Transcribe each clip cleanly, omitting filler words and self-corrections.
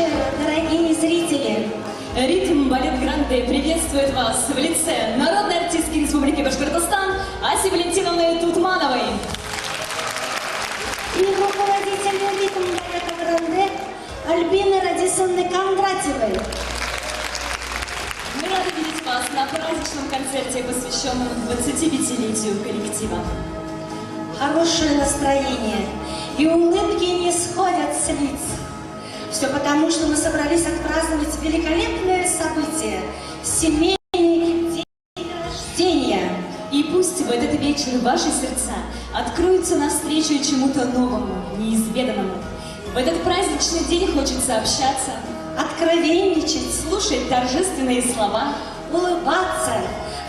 вечер, дорогие зрители! Ритм Балет Гранде приветствует вас в лице народной артистки Республики Башкортостан Аси Валентиновны Тутмановой. И руководитель ритм Балета Гранде Альбины Радисовны Кондратьевой. Мы рады видеть вас на праздничном концерте, посвященном 25-летию коллектива. Хорошее настроение и улыбки не сходят с лиц. Все потому, что мы собрались отпраздновать великолепное событие – семейный день рождения. И пусть в этот вечер ваши сердца откроются навстречу чему-то новому, неизведанному. В этот праздничный день хочется общаться, Откровенничать, слушать торжественные слова, улыбаться.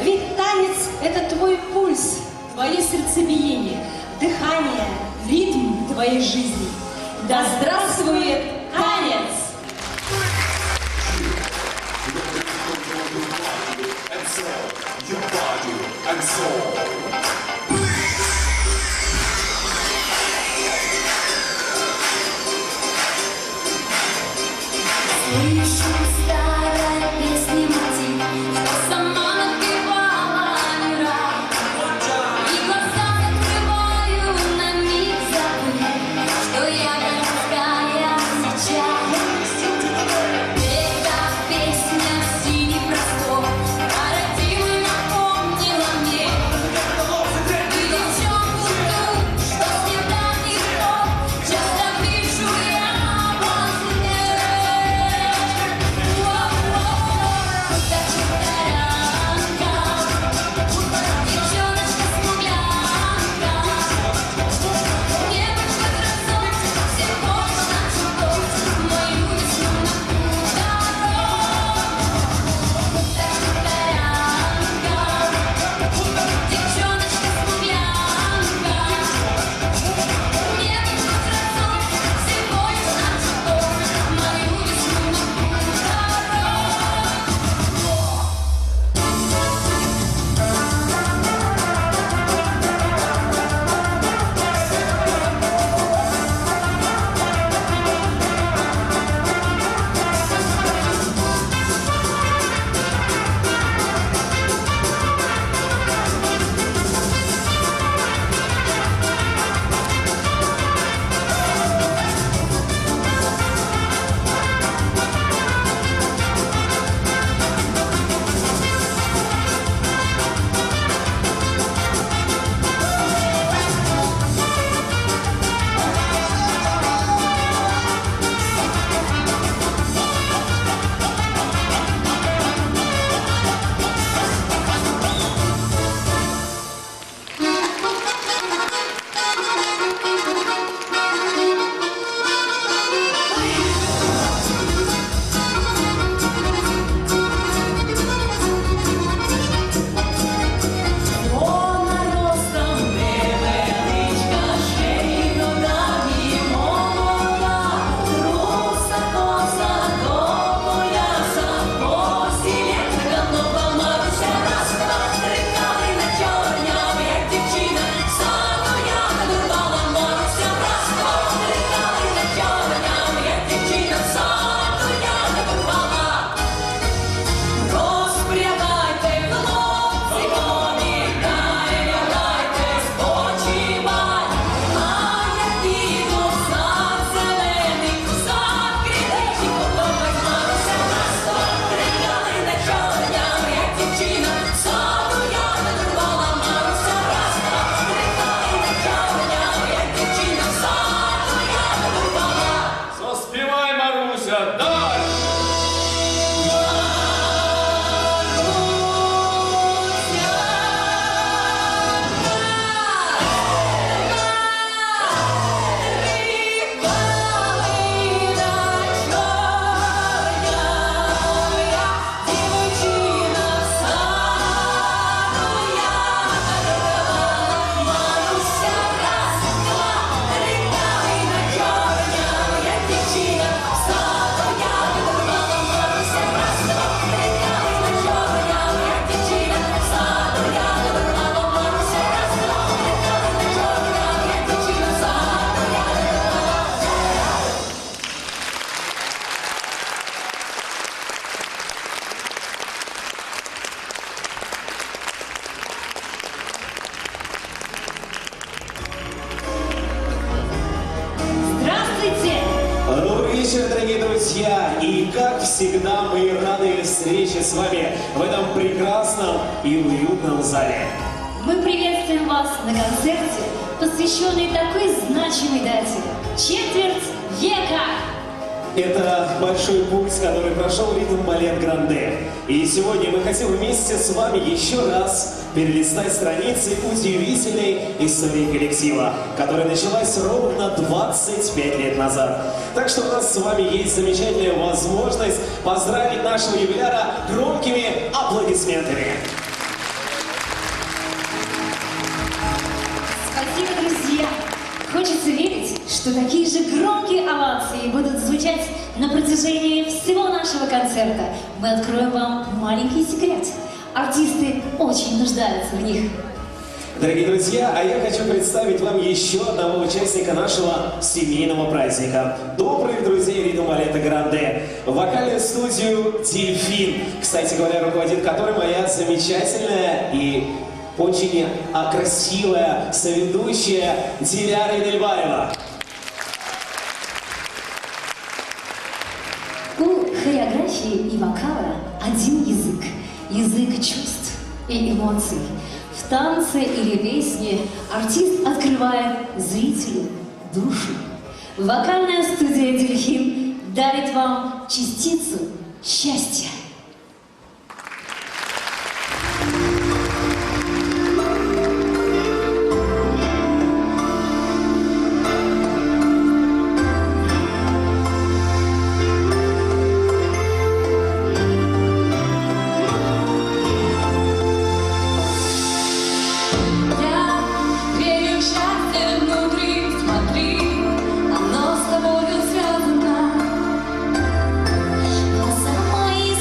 Ведь танец – это твой пульс, твое сердцебиение, дыхание. ритм твоей жизни. Да здравствует танец! Your body and soul. Слышу старой песни мотив, что сама напевала не раз. И глаза закрываю на миг, забыв, что я городская сейчас. Эта песня в синий простор, а родимый напомнила мне, вечер, дорогие друзья! И как всегда мы рады встрече с вами в этом прекрасном и уютном зале. Мы приветствуем вас на концерте, посвященный такой значимой дате – четверть века. Это большой путь, который прошел ритм балет Гранде. И сегодня мы хотим вместе с вами еще раз перелистать страницы удивительной истории коллектива, которая началась ровно 25 лет назад. Так что у нас с вами есть замечательная возможность поздравить нашего юбиляра громкими аплодисментами. Спасибо, друзья! Хочется верить, что такие же громкие овации будут звучать на протяжении всего нашего концерта. Мы откроем вам маленький секрет. Артисты очень нуждаются в них. Дорогие друзья, а я хочу представить вам еще одного участника нашего семейного праздника. Добрых друзей ритм балета Гранде. Вокальную студию «Дельфин». Кстати говоря, руководит которой моя замечательная и очень красивая соведущая Диляра Идельбаева. У хореографии и вокала один язык. Язык чувств и эмоций. В танце или песне артист открывает зрителю душу. Вокальная студия «Дельфин» дарит вам частицу счастья. Глаза мои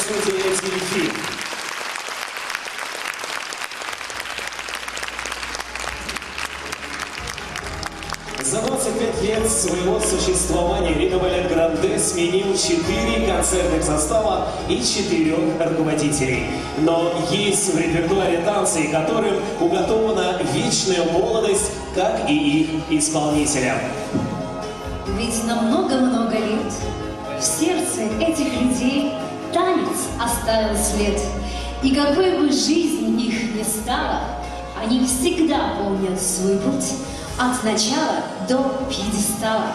студии «Телефильм». За 25 лет своего существования Ритм Балет Гранде сменил 4 концертных состава и 4 руководителей. Но есть в репертуаре танцы, которым уготована вечная молодость, как и их исполнителям. Ведь на много-много лет в сердце этих людей танец оставил след. И какой бы жизнь их ни стала, они всегда помнят свой путь от начала до пьедестала.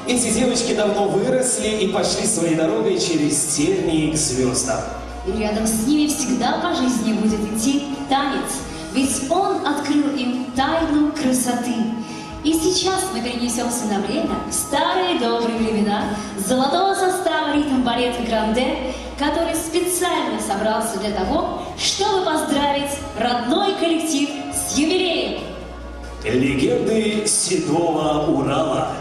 Эти девочки давно выросли и пошли своей дорогой через тернии к звездам. И рядом с ними всегда по жизни будет идти танец, ведь он открыл им тайну красоты. И сейчас мы перенесемся на время в старые добрые времена золотого состава Ритм Балета Гранде, который специально собрался для того, чтобы поздравить родной коллектив с юбилеем. Легенды Седого Урала.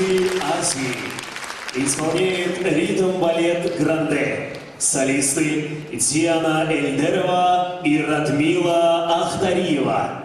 столицы Азии. Исполняет ритм-балет «Гранде». Солисты Диана Эльдерова и Радмила Ахтариева.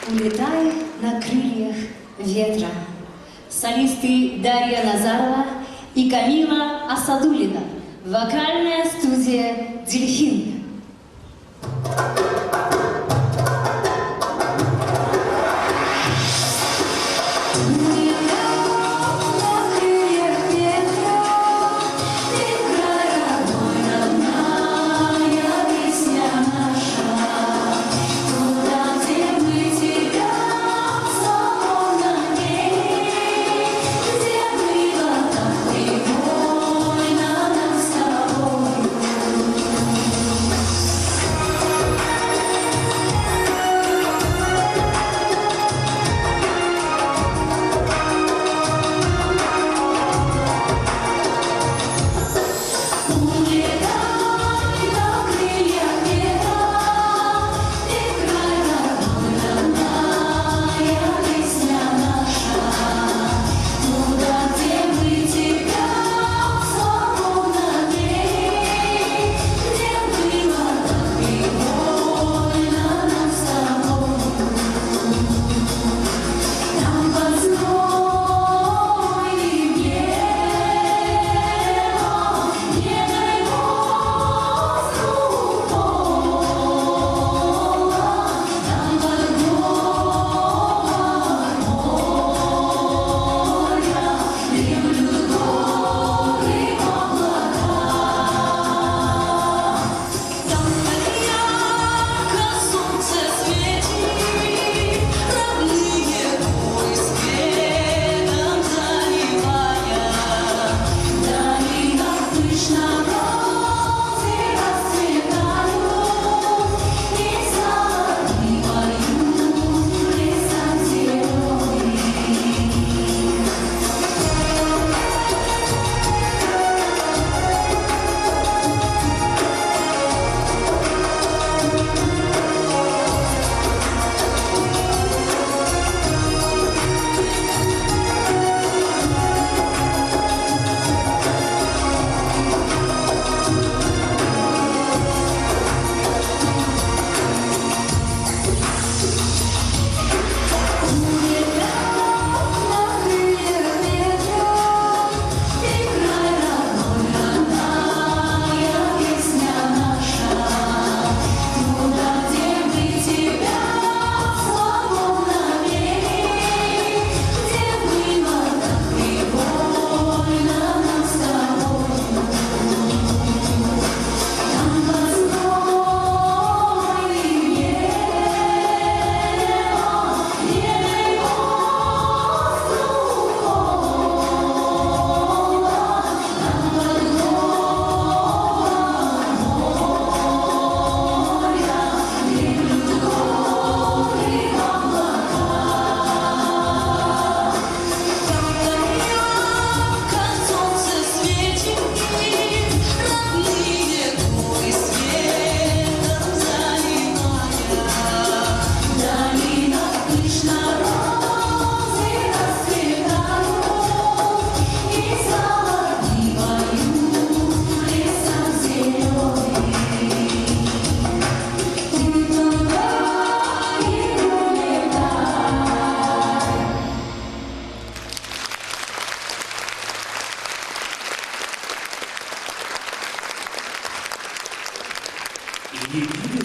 Улетай на крыльях ветра. Солисты Дарья Назарова и Камила Асадулина. Вокальная студия «Дельфин».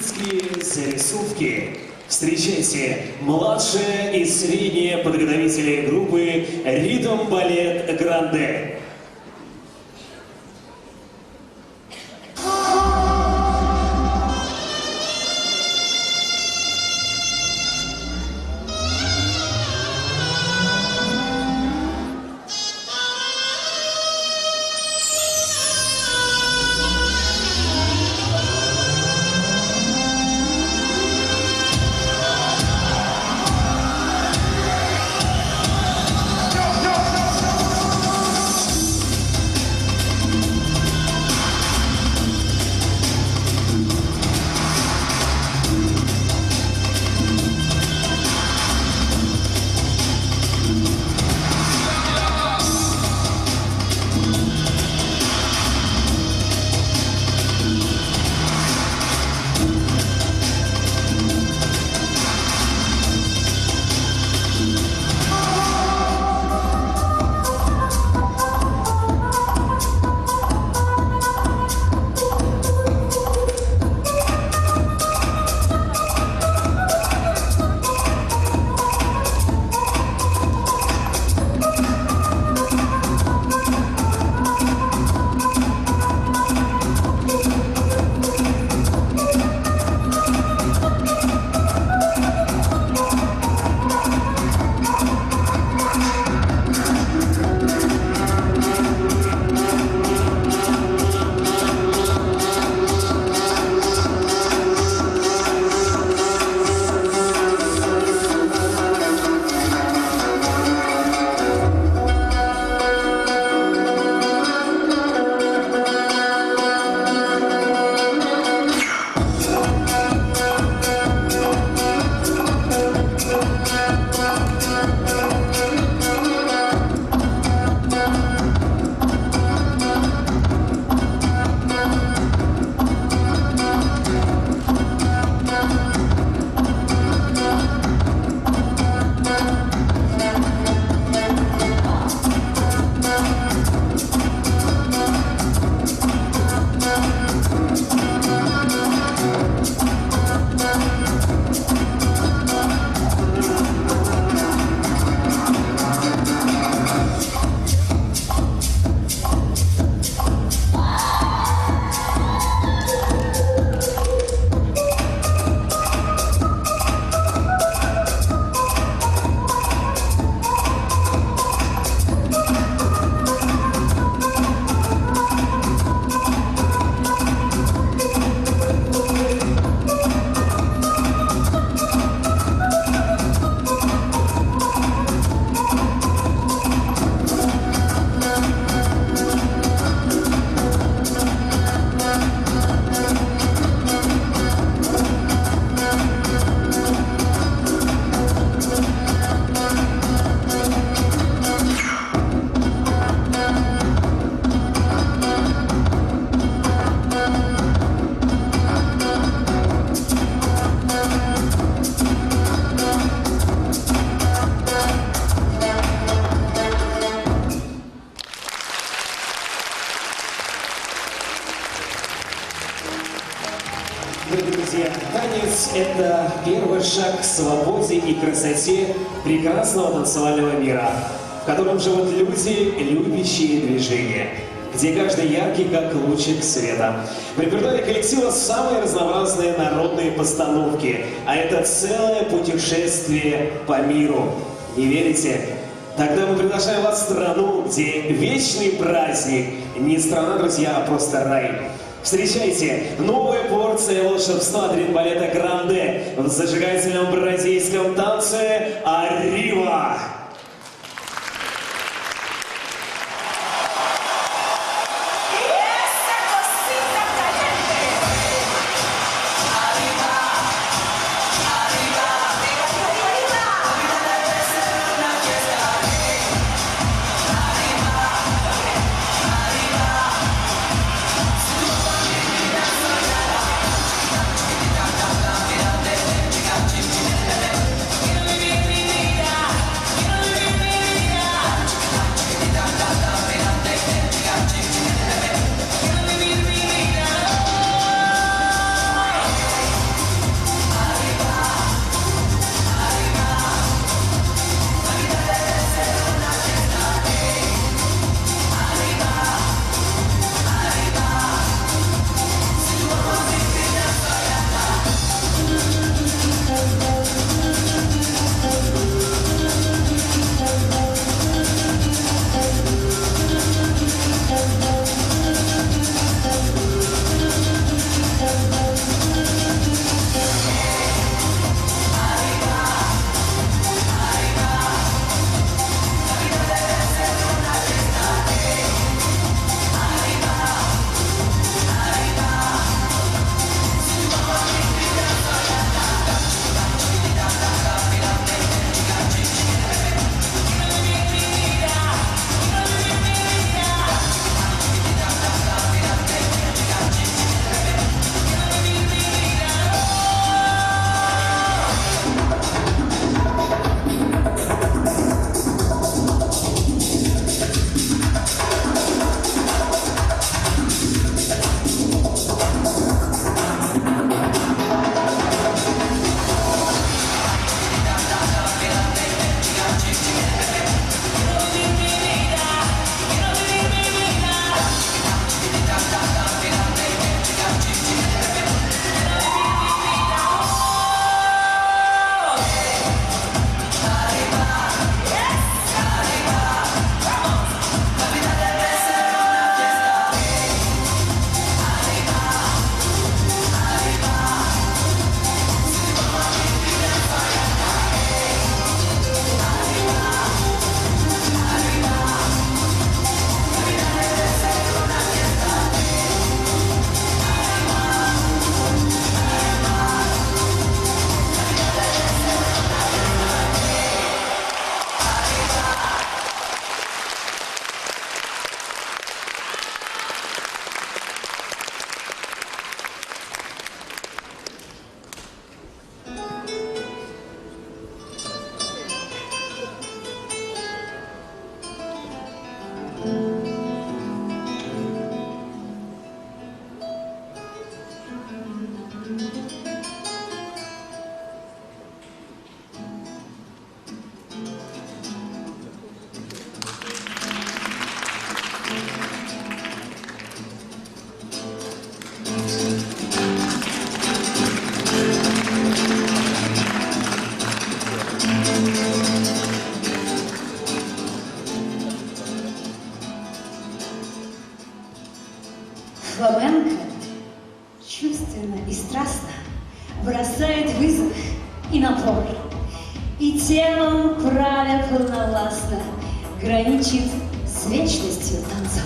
детские зарисовки. Встречайте, младшие и средние подготовители группы «Ритм Балет Гранде». Дорогие друзья, танец – это первый шаг к свободе и красоте прекрасного танцевального мира, в котором живут люди, любящие движения, где каждый яркий, как лучик света. В репертуаре коллектива самые разнообразные народные постановки, а это целое путешествие по миру. Не верите? Тогда мы приглашаем вас в страну, где вечный праздник. Не страна, друзья, а просто рай. Встречайте, новая порция волшебства от ритм-балета Гранде в зажигательном бразильском танце «Arriba». Give me бросает вызов и напор, и телом правя полновластно граничит с вечностью танцор.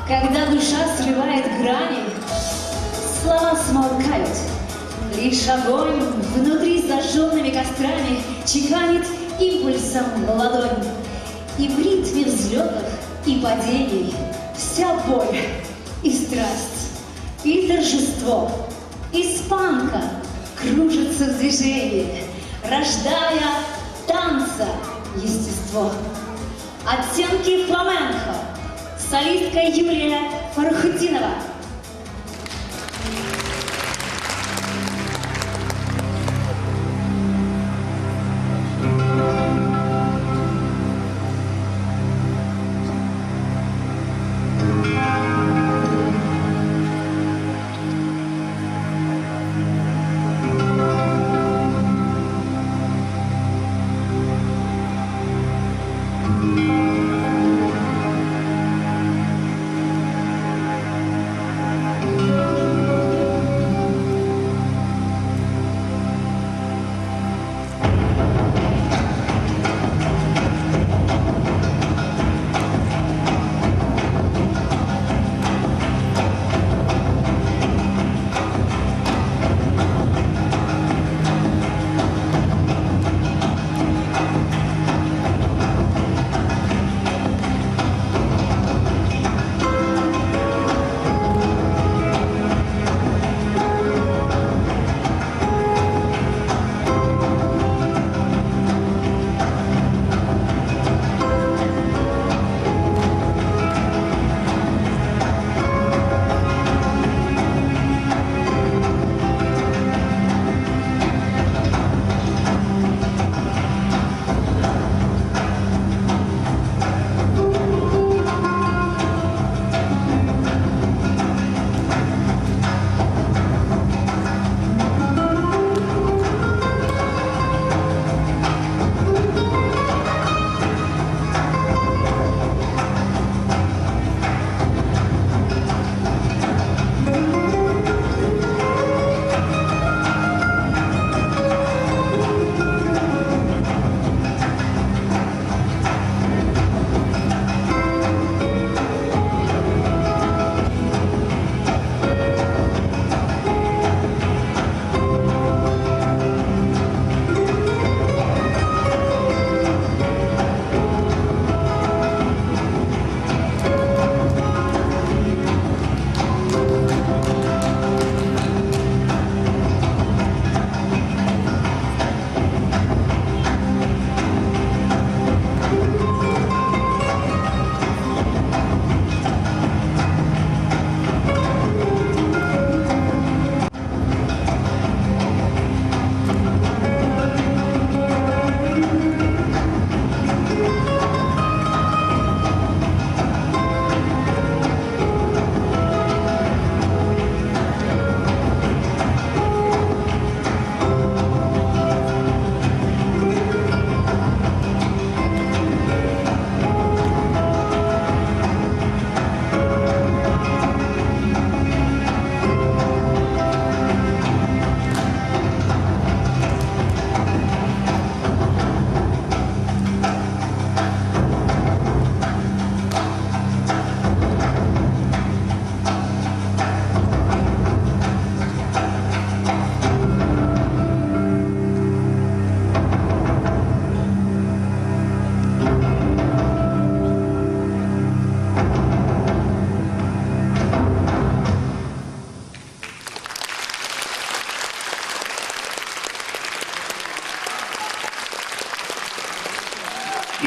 Когда душа срывает грани, слова смолкают, лишь огонь внутри с зажженными кострами чеканит импульсом в ладонь. И в ритме взлетов и падений вся боль и страсть, и торжество, испанка кружится в движении, рождая танца естество. Оттенки фламенко, солистка Юлия Фархутдинова.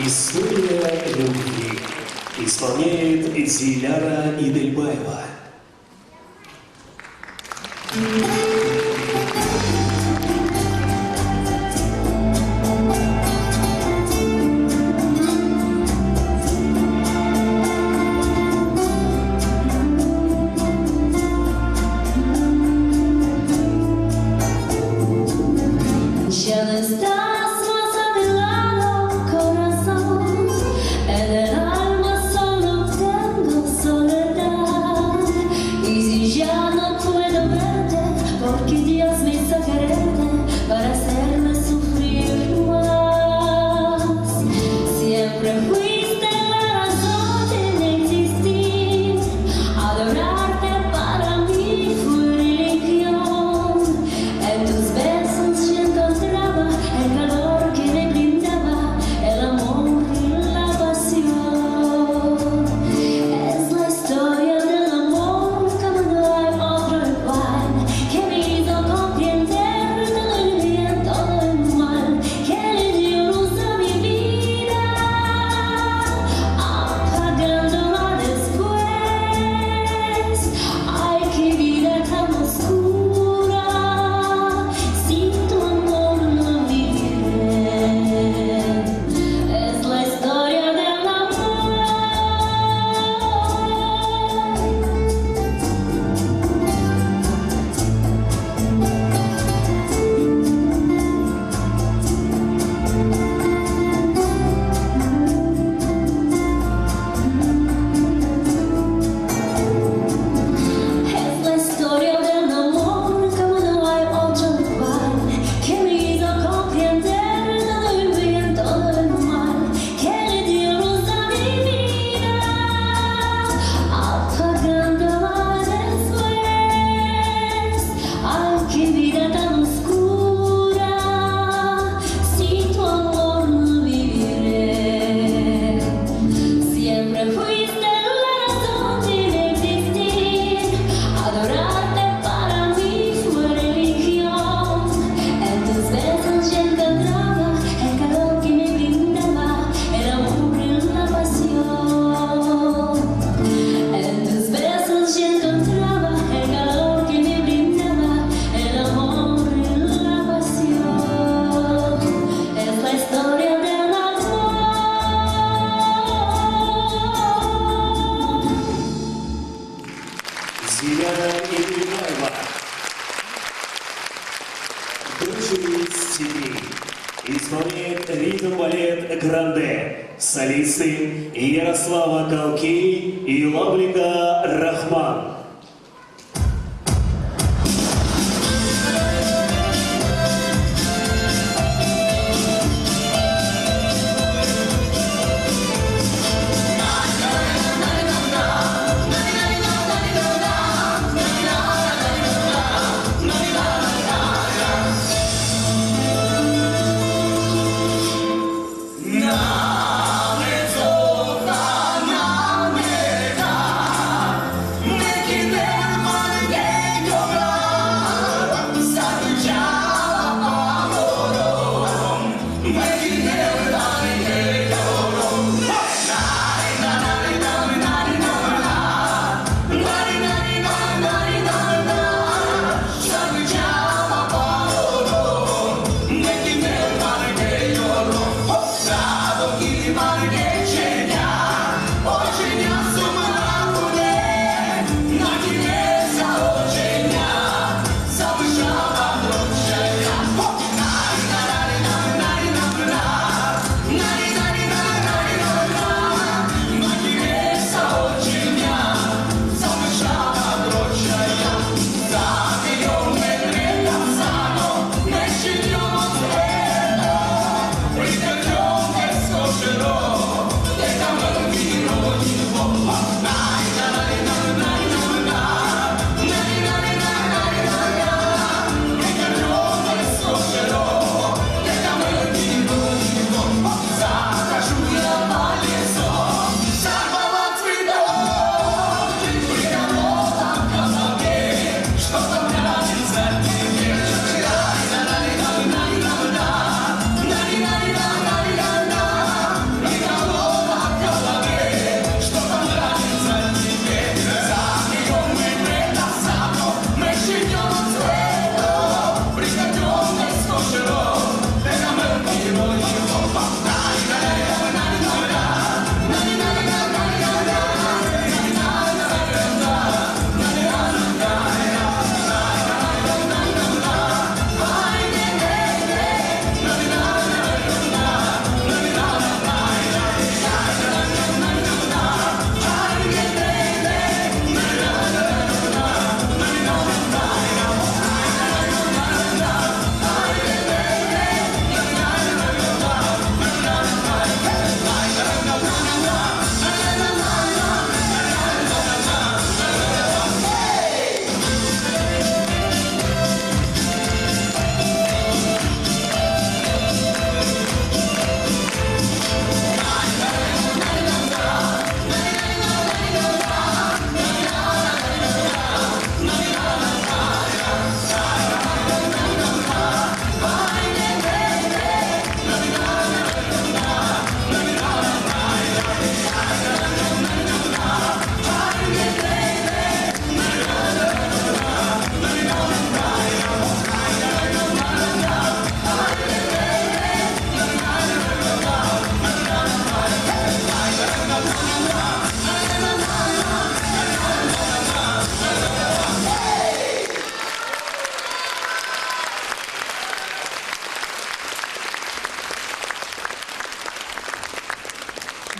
История любви исполняет Диляра Идельбаева. Ya no estás más a mi lado, corazón. En el alma solo tengo soledad. Y si ya no puedo verte, porque Dios me hizo жизнь степей. Исполняет ритм-балет «Гранде». Солисты Ярослава Калкей и Лавлика Рахман.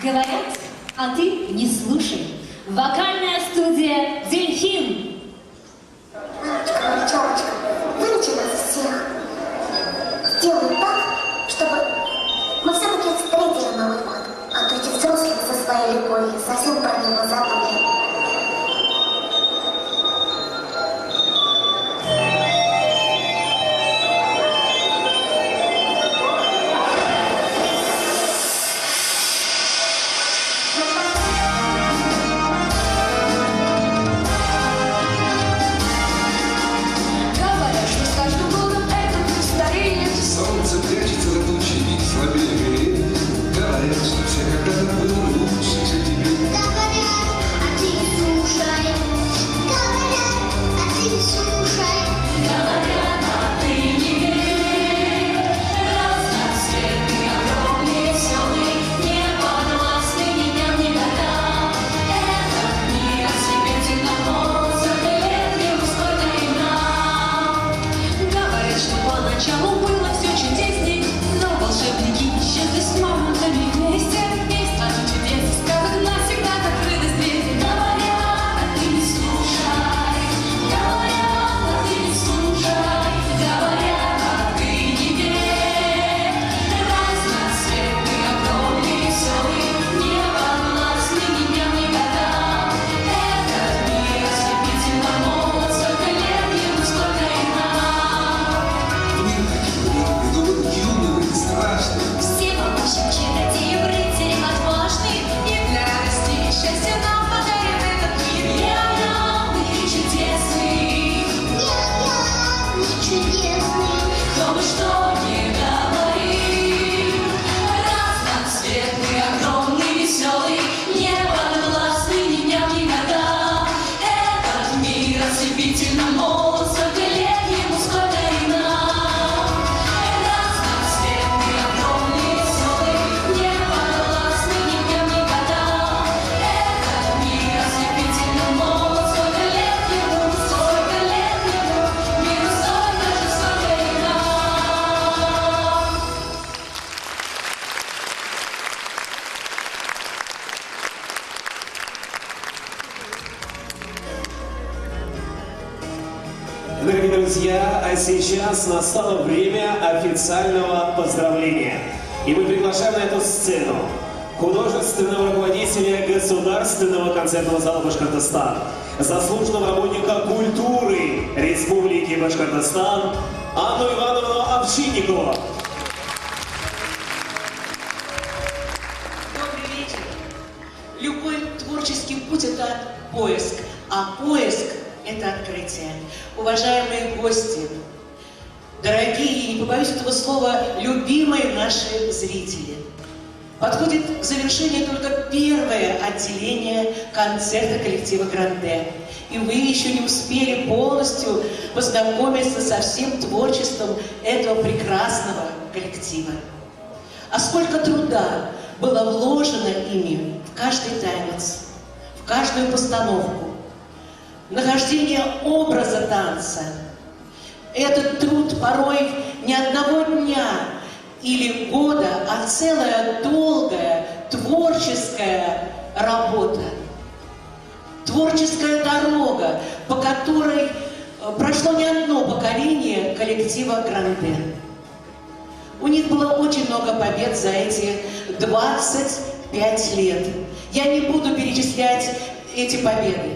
Говорят, а ты не слушай. Вокальная студия «Дельфин». Мамочка, вылечи нас всех. Сделай так, чтобы мы все-таки встретили Новый год. А то эти взрослые со своей любовью совсем про него забыли. друзья, а сейчас настало время официального поздравления. И мы приглашаем на эту сцену художественного руководителя Государственного концертного зала Башкортостан, заслуженного работника культуры Республики Башкортостан Анну Ивановну Овчинникову. Добрый вечер. Любой творческий путь – это поиск, а поиск – это открытие. Уважаемые гости, дорогие, не побоюсь этого слова, любимые наши зрители, подходит к завершению только первое отделение концерта коллектива «Гранде». И вы еще не успели полностью познакомиться со всем творчеством этого прекрасного коллектива. А сколько труда было вложено ими в каждый танец, в каждую постановку, нахождение образа танца. Этот труд порой не одного дня или года, а целая долгая творческая работа. Творческая дорога, по которой прошло не одно поколение коллектива «Гранде». У них было очень много побед за эти 25 лет. Я не буду перечислять эти победы.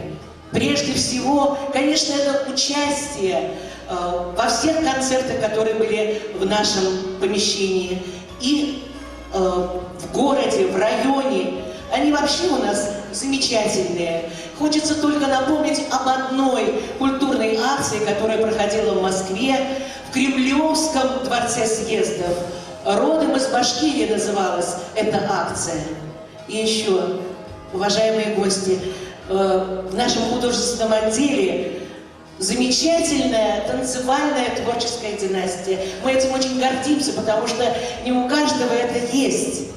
Прежде всего, конечно, это участие во всех концертах, которые были в нашем помещении, и в городе, в районе. Они вообще у нас замечательные. Хочется только напомнить об одной культурной акции, которая проходила в Москве, в Кремлевском дворце съездов. «Родом из Башкирии» называлась эта акция. И еще, уважаемые гости, в нашем художественном отделе замечательная танцевальная творческая династия. Мы этим очень гордимся, потому что не у каждого это есть.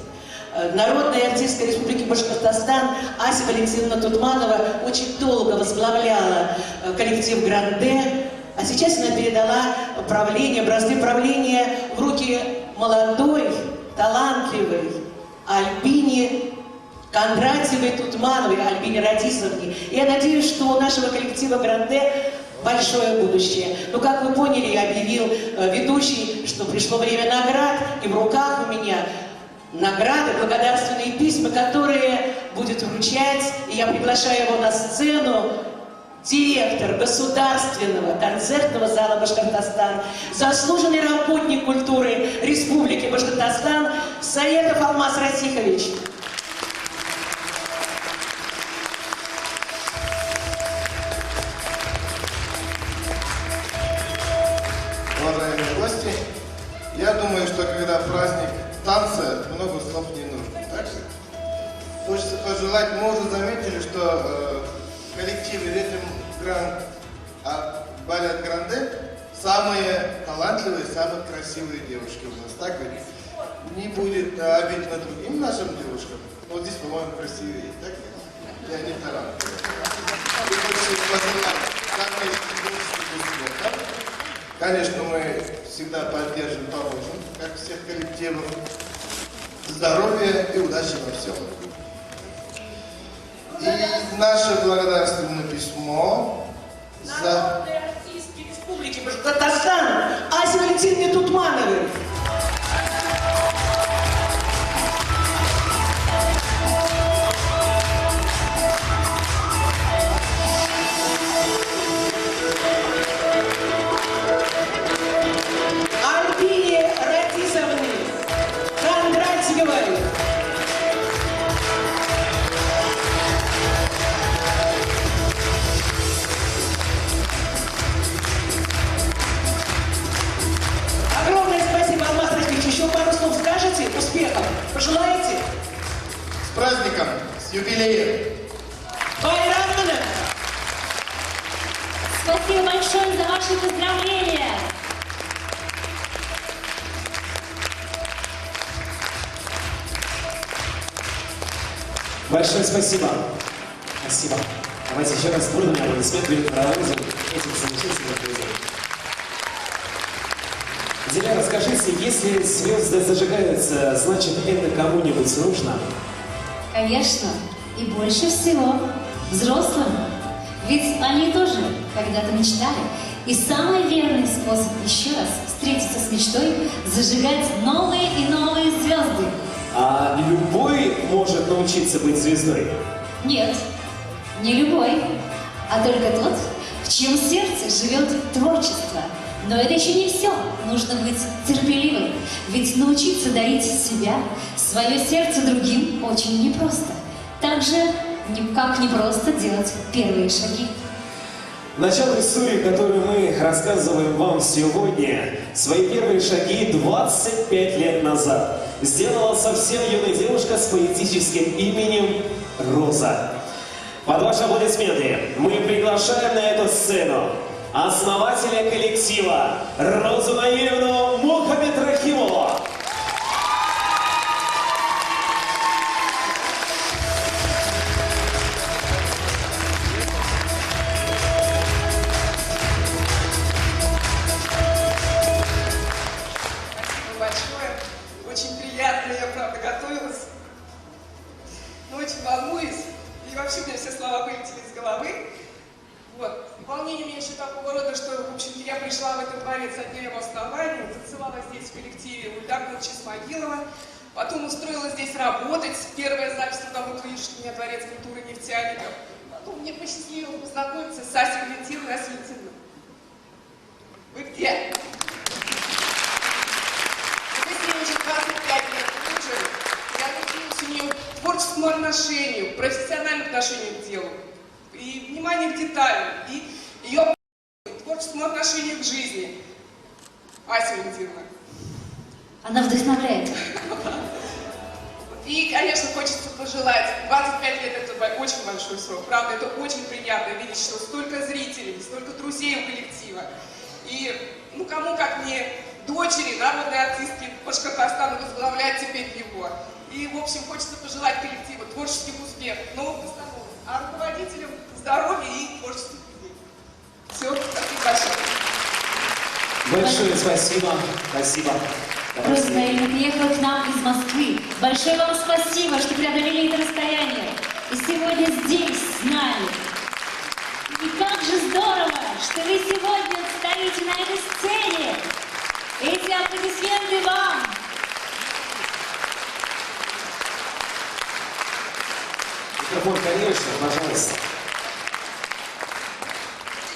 Народная артистка Республики Башкортостан Ася Валентиновна Тутманова очень долго возглавляла коллектив «Гранде», а сейчас она передала правление, бразды правления в руки молодой, талантливой Альбине Кондратьевой Тутмановой, Альбине Радисовне. И я надеюсь, что у нашего коллектива «Гранде» большое будущее. Но, как вы поняли, я объявил ведущий, что пришло время наград, и в руках у меня награды, благодарственные письма, которые будет вручать, и я приглашаю его на сцену, директор Государственного концертного зала Башкортостан, заслуженный работник культуры Республики Башкортостан Саедов Алмаз Расихович. Уважаемые гости, я думаю, что когда праздник танца, много слов не нужно. Так же? Хочется пожелать, мы уже заметили, что коллективы Ритм Гранд, Балет Гранде самые талантливые, самые красивые девушки у нас. Так ведь? Не будет обидно другим нашим девушкам. Вот здесь, по-моему, красивее. Так ведь? Я не талантливый. И хочется пожелать самые лучшие успехов. Конечно, мы всегда поддержим, поможем, как всех коллективов. Здоровья и удачи во всем. И наше благодарственное письмо за... Народной артистки Республики Башкортостан Асе Валентиновне Тутмановой. Альбине Радисовне Кондратьевой. Огромное спасибо, Алмаз Расихович. Еще пару слов скажете? Успехов пожелаете? С праздником, с юбилеем! Байрамовна! Спасибо большое за ваши поздравления. Большое спасибо. Спасибо. Давайте еще раз бурными аплодисментами проводим этих замечательных людей. Диля, расскажите, если звезды зажигаются, значит это кому-нибудь нужно? Конечно, и больше всего взрослым. Ведь они тоже когда-то мечтали. И самый верный способ еще раз встретиться с мечтой – зажигать новые и новые звезды. А любой может научиться быть звездой? Нет, не любой, а только тот, в чьем сердце живет творчество. Но это еще не все. Нужно быть терпеливым. Ведь научиться дарить себя, свое сердце другим очень непросто. Так же, как непросто делать первые шаги. Начало истории, которую мы рассказываем вам сегодня, свои первые шаги 25 лет назад сделала совсем юная девушка с поэтическим именем Роза. Под ваши аплодисменты мы приглашаем на эту сцену основателя коллектива Розу Наилевну Мухамедрахимову. Большое. Очень приятно, я правда готовилась. Но очень волнуюсь. И вообще у меня все слова вылетели из головы. Вот. Волнение у меня еще такого рода, что, в общем-то, я пришла в этот дворец от дня его основания, танцевала здесь в коллективе Ульдак Чисмагилова, потом устроилась здесь работать. Первая запись трудовой книжки у меня Дворец культуры нефтяников. Потом мне посчастливилось познакомиться с Асей Валентиновной. Ася Валентиновна, вы где? Уже 25 лет дружим. Я научилась у нее творческому отношению, профессиональному отношению к делу, и вниманию к деталям, и ее творческому отношению к жизни. Ася Валентиновна. Она вдохновляет. И, конечно, хочется пожелать. 25 лет – это очень большой срок. Правда, это очень приятно видеть, что столько зрителей, столько друзей у коллектива. И, ну, кому как мне, дочери народной артистки Башкортостана возглавлять теперь его. И, в общем, хочется пожелать коллективу творческих успехов, новых постановок, а руководителям здоровья и творческих людей. Все, спасибо большое. Большое спасибо. Спасибо. Роза Наилевна приехала к нам из Москвы. Большое вам спасибо, что преодолели это расстояние. И сегодня здесь, с нами. И как же здорово, что вы сегодня стоите на этой сцене. Эти аплодисменты вам. Микрофон, конечно, пожалуйста.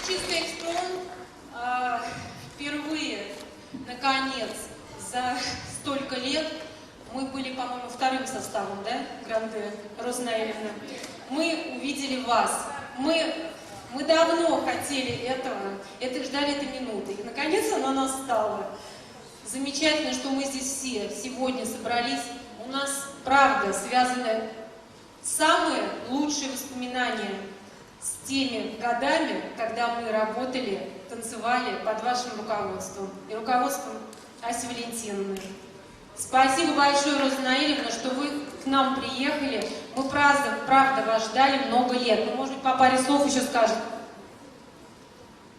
Чистый экстрон впервые, наконец, за столько лет, мы были, по-моему, вторым составом, да, Гранде, Роза Наилевна, мы увидели вас. Мы давно хотели этого, ждали этой минуты. И, наконец, она настала. Замечательно, что мы здесь все сегодня собрались. У нас, правда, связаны самые лучшие воспоминания с теми годами, когда мы работали, танцевали под вашим руководством и руководством Аси Валентиновны. Спасибо большое, Роза Наилевна, что вы к нам приехали. Мы правда вас ждали много лет. Ну, может быть, по паре слов еще скажет.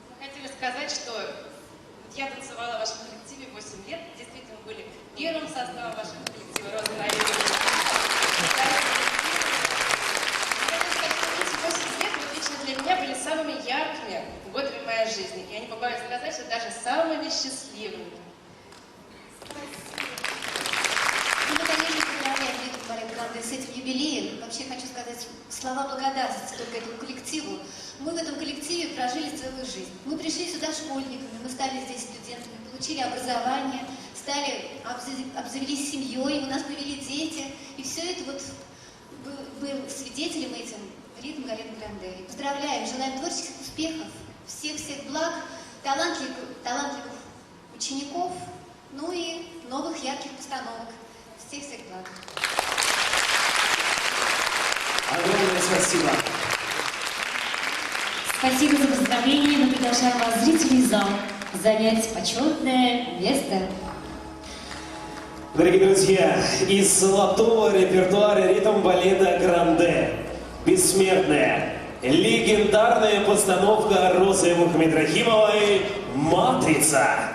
Мы хотели сказать, что я танцевала в вашем коллективе 8 лет. Действительно, были первым составом вашего коллектива, Роза Наилевна. Эти 8 лет лично для меня были самыми яркими годами моей жизни. Я не побоюсь сказать, что даже самыми счастливыми. Ну, мы, конечно, поздравляем Ритм Балет Гранде с этим юбилеем. Вообще хочу сказать слова благодарности только этому коллективу. Мы в этом коллективе прожили целую жизнь. Мы пришли сюда школьниками, мы стали здесь студентами, получили образование, обзавелись семьей, у нас появились дети. И все это вот был свидетелем этим Ритм Балет Гранде. И поздравляем, желаем творческих успехов, всех благ, талантливых учеников, ну и новых ярких постановок. Всех благ. Огромное спасибо. Спасибо за поздравления. Мы приглашаем вас, зрителей, в зал, занять почетное место. Дорогие друзья, из золотого репертуара ритм-балета «Гранде» бессмертная, легендарная постановка Розы Мухамедрахимовой «Матрица».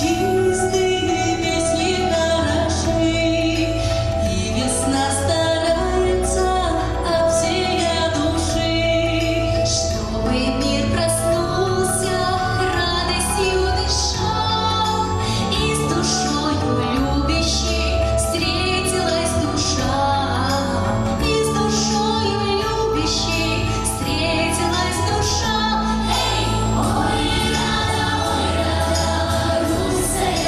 чистые песни хороши, и весна старается от всей души, чтобы мир проснулся, радостью дышал, и с душою любящей встретилась душа, и с душою любящей встретилась душа. Эй, ой, рада, русая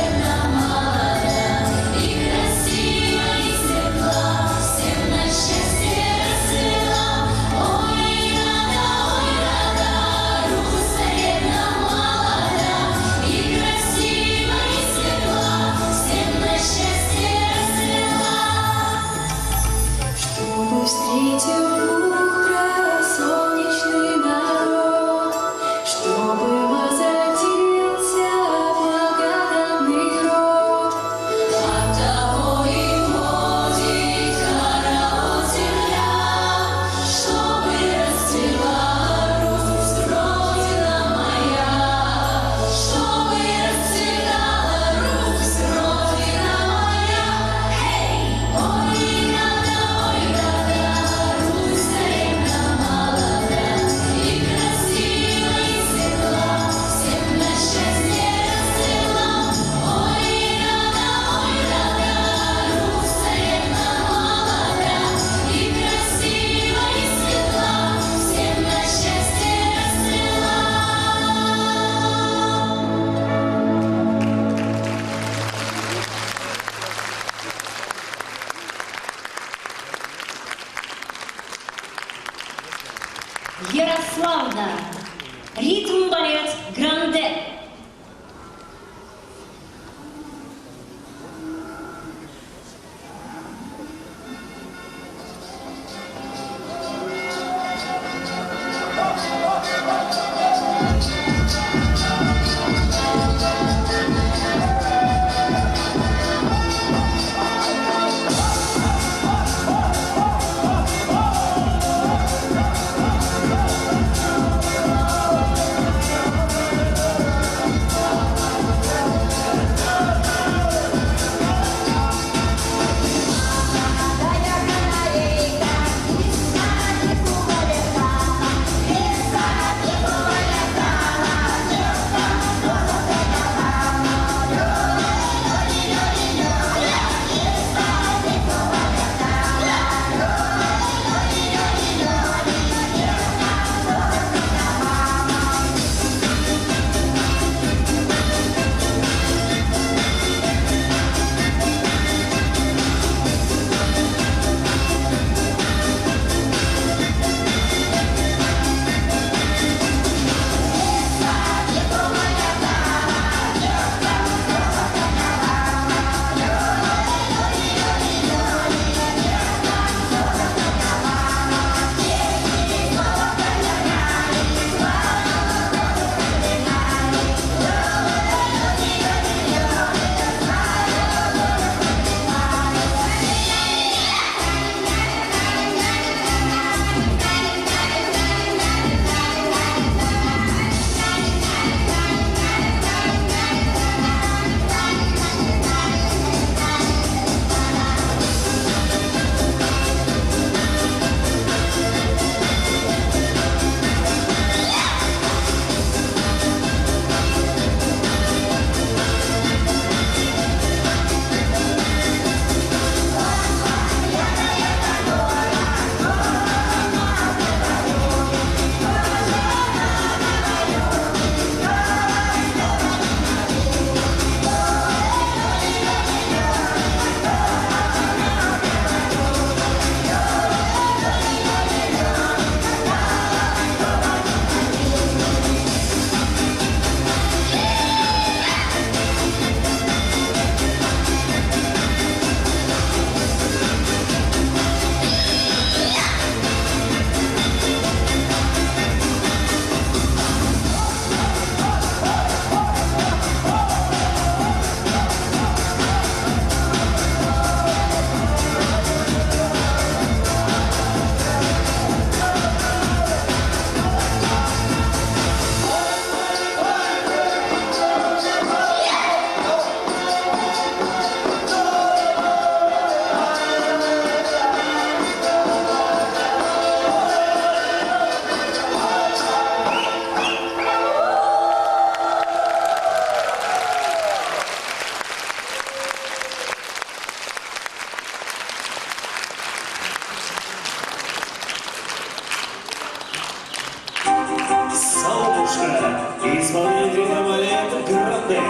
Гранде.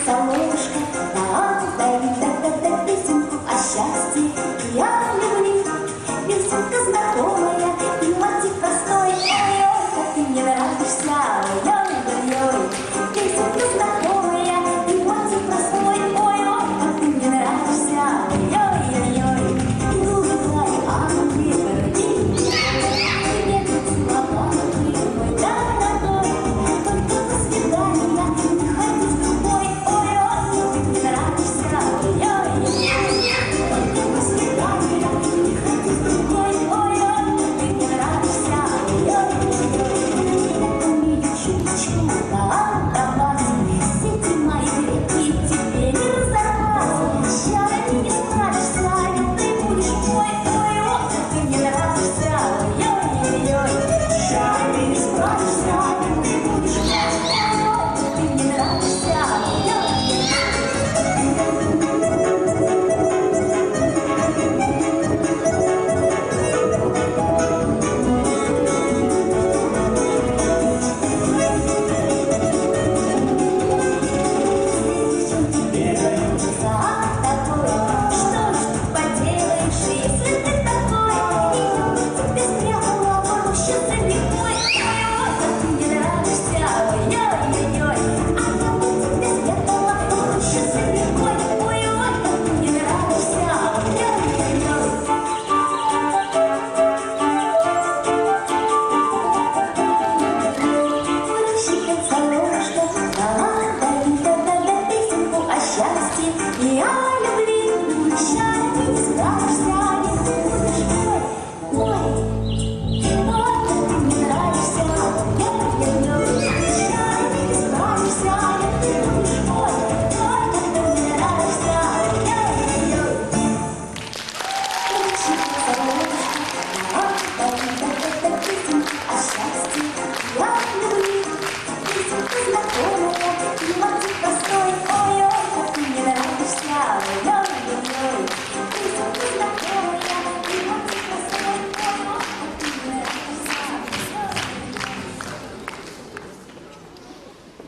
Солнышко, дай песенку о счастье я люблю. Песенка знакомая и мотив простой. Ой-ой, как ты мне нравишься, ой-ой-ой. Песенка знакомая и мотив простой. Ой-ой, как ты мне нравишься, ой-ой-ой. Дружи твои ангелы, тебе слова, мой дорогой. Только до свидания, не ходи с другой. Ой-ой, ты мне нравишься, ой-ой-ой. Только до свидания, не ходи с другой. Ой-ой, ты мне нравишься, ой-ой-ой. Умею чуточку отдавать, сети мои крепкие тебе не разорвать. Сейчас ты не справишься, и ты будешь мой. Ой-ой, ты мне нравишься, ой-ой-ой. Сейчас ты не справишься, и ты будешь мой. Ой-ой, ты мне нравишься, ой-ой-ой.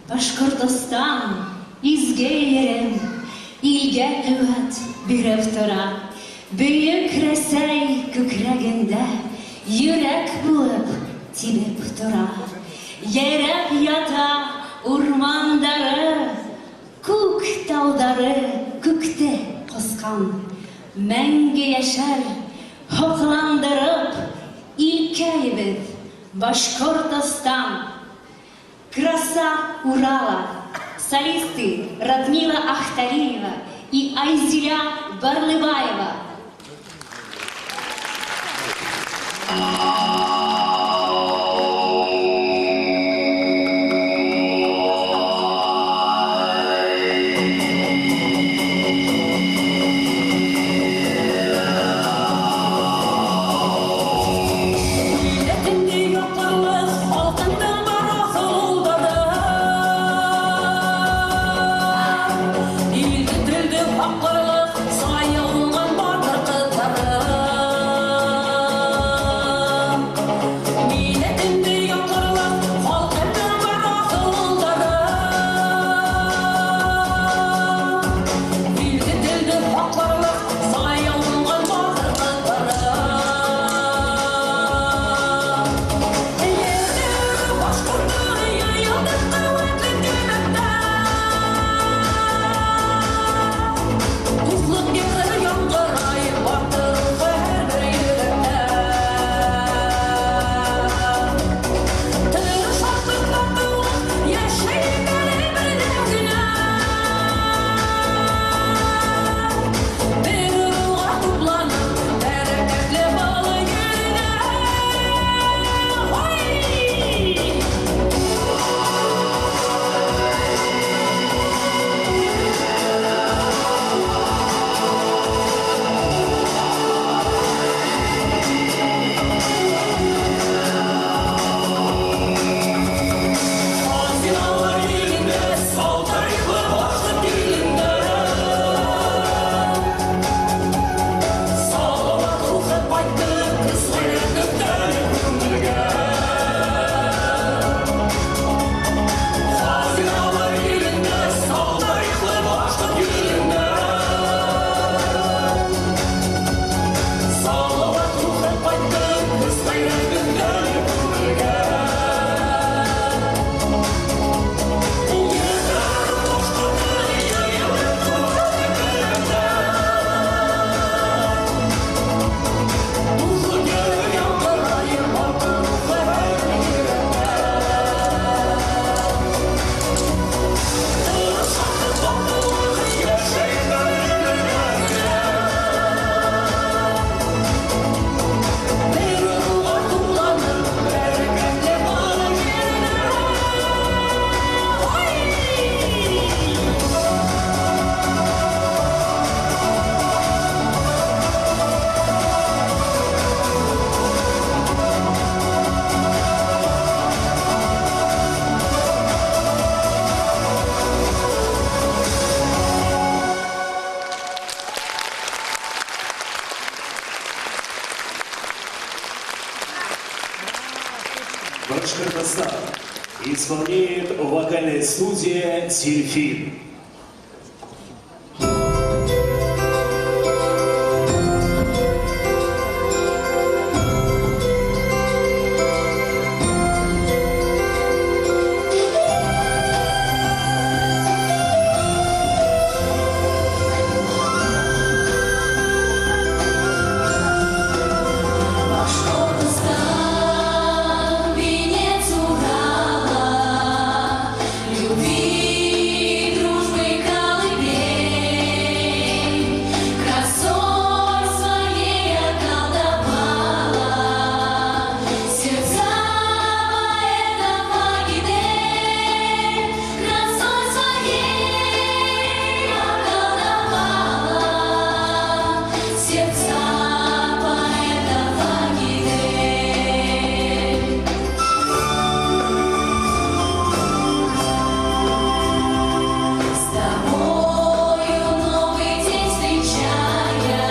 Башкортостан изге ерем, илге куәт биреп тора. Бөек Рәсәй күкрәгендә йөрәк булып тибеп тора. Ерәп ята урмандары, күк таудары күкте кыскан. Мәңге яшәр хокландырып илкәебез Башкортостан. Краса Урала, солисты Радмила Ахтариева и Айзиля Барлыбаева. Sayılgan Башкортостан. Исполняет вокальная студия «Дельфин». Венец Урала, любви, дружбы колыбель, красой своей околдовала сердца поэтов Агидель, красой своей околдовала сердца поэтов Агидель. С тобою новый день встречая,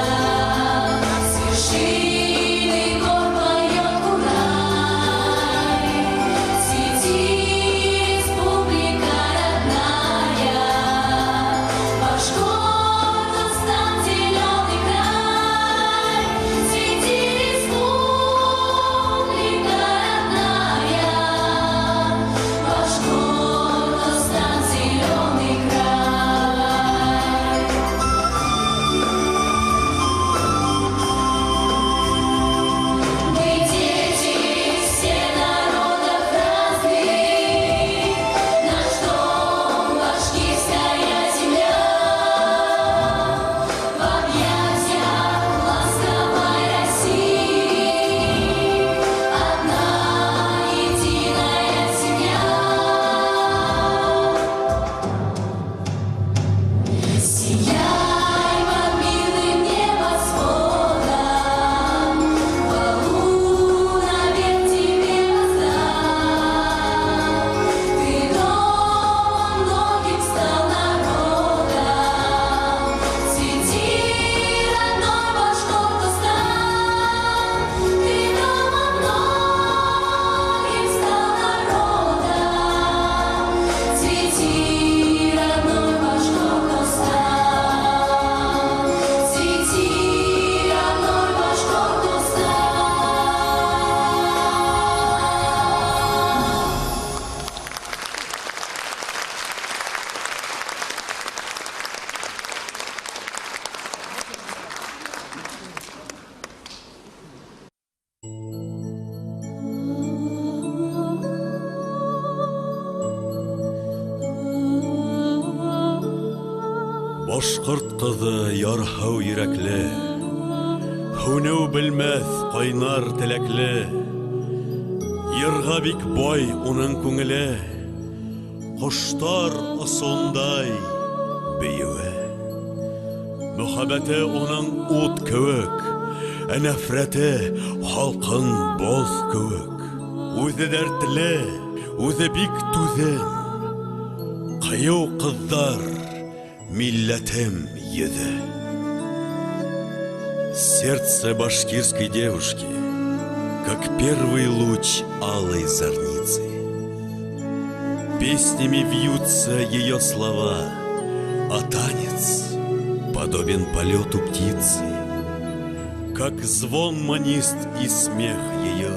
с вершины гор поет курай. Свети, республика родная, Башкортостан, зеленый край. Свети, республика родная, Башкортостан, зеленый край. Мы дети все народов разных, наш дом башкирская земля. В объятиях ласковой России одна единая семья. Сияй под мирным небосводом, хвалу навек тебе воздам. Ты домом многим стал народом, свети, родной Башкортостан. Ты домом многим стал народом, свети, родной Башкортостан. Свети, родной Башкортостан. Башкорт кызы ярһау йөрәкле, һүнәү белмәс кайнар теләкле, йырга бик бай уның күңеле, коштар осондай бөюе. Мөхәббәте уның ут кеүек, ә нәфрәте халкын боз кеүек. Үзе дәртле, үзе бик түзем, кыю кыздар милләтем йөзе. Сердце башкирской девушки, как первый луч алой зорницы. Песнями вьются ее слова, а танец подобен полету птицы. Как звон манист и смех ее,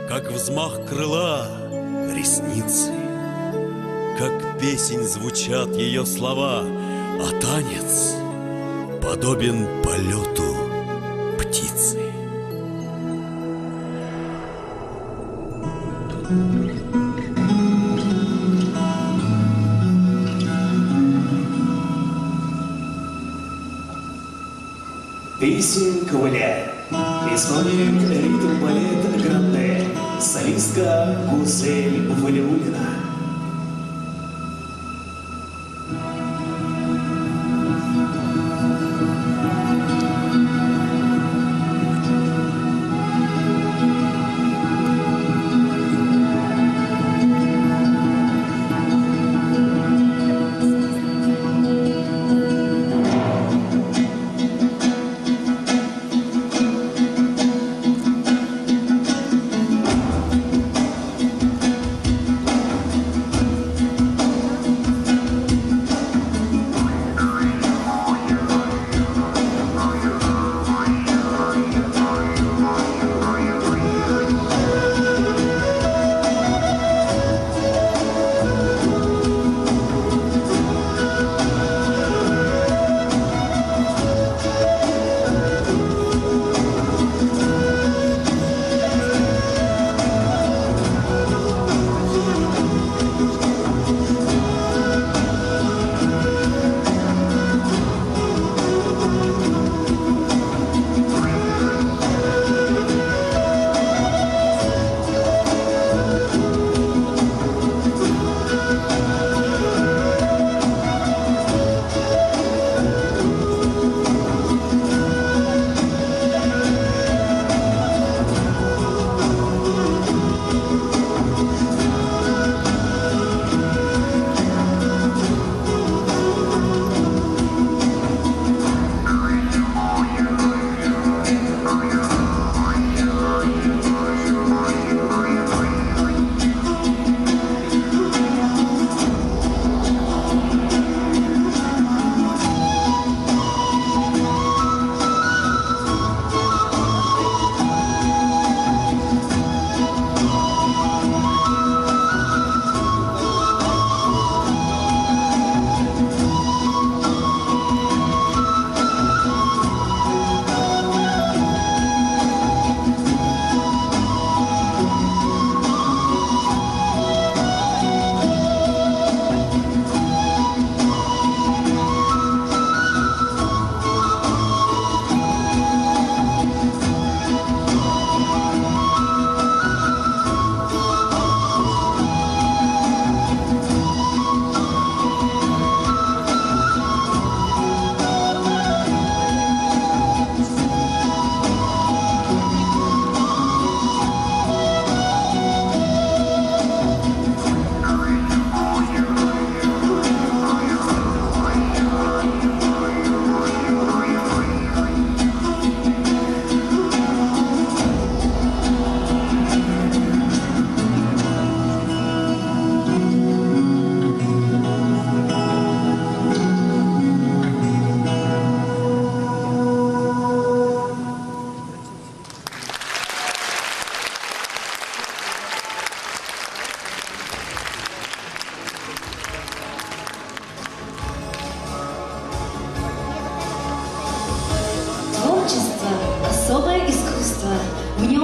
как взмах крыла ресницы. Как песень звучат ее слова, а танец подобен полету птицы. Песень ковыля. Исполняет ритм балет «Гранде». Солистка Гузель Валиуллина.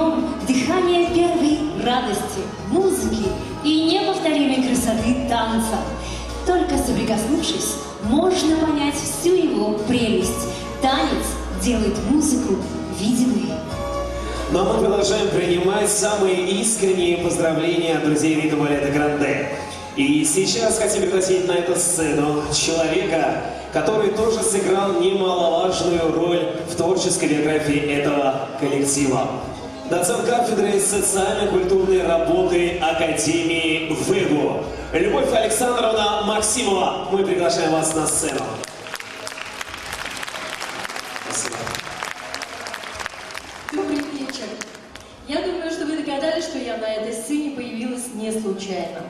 вдохнем дыхание первой радости, музыки и неповторимой красоты танца. Только соприкоснувшись, можно понять всю его прелесть. Танец делает музыку видимой. Ну а мы продолжаем принимать самые искренние поздравления от друзей ритм балета Гранде. И сейчас хотим пригласить на эту сцену человека, который тоже сыграл немаловажную роль в творческой биографии этого коллектива. Доцент кафедры социально-культурной работы Академии ВЭГУ. Любовь Александровна Максимова. Мы приглашаем вас на сцену. Спасибо. Добрый вечер. Я думаю, что вы догадались, что я на этой сцене появилась не случайно.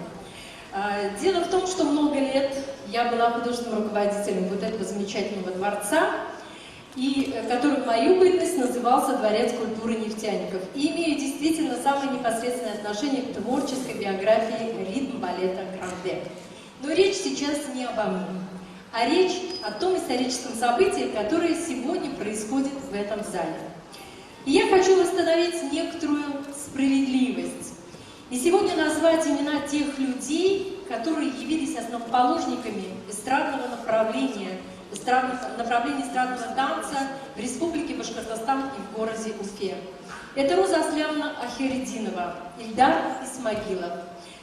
Дело в том, что много лет я была художественным руководителем вот этого замечательного дворца, и который в мою бытность назывался Дворец культуры нефтяников. И имею действительно самое непосредственное отношение к творческой биографии ритм балета Гранде. Но речь сейчас не обо мне, а речь о том историческом событии, которое сегодня происходит в этом зале. И я хочу восстановить некоторую справедливость. И сегодня назвать имена тех людей, которые явились основоположниками эстрадного направления эстрадного танца в Республике Башкортостан и в городе Уфе. Это Роза Аслямовна Ахиридинова, Ильдар Исмагилов.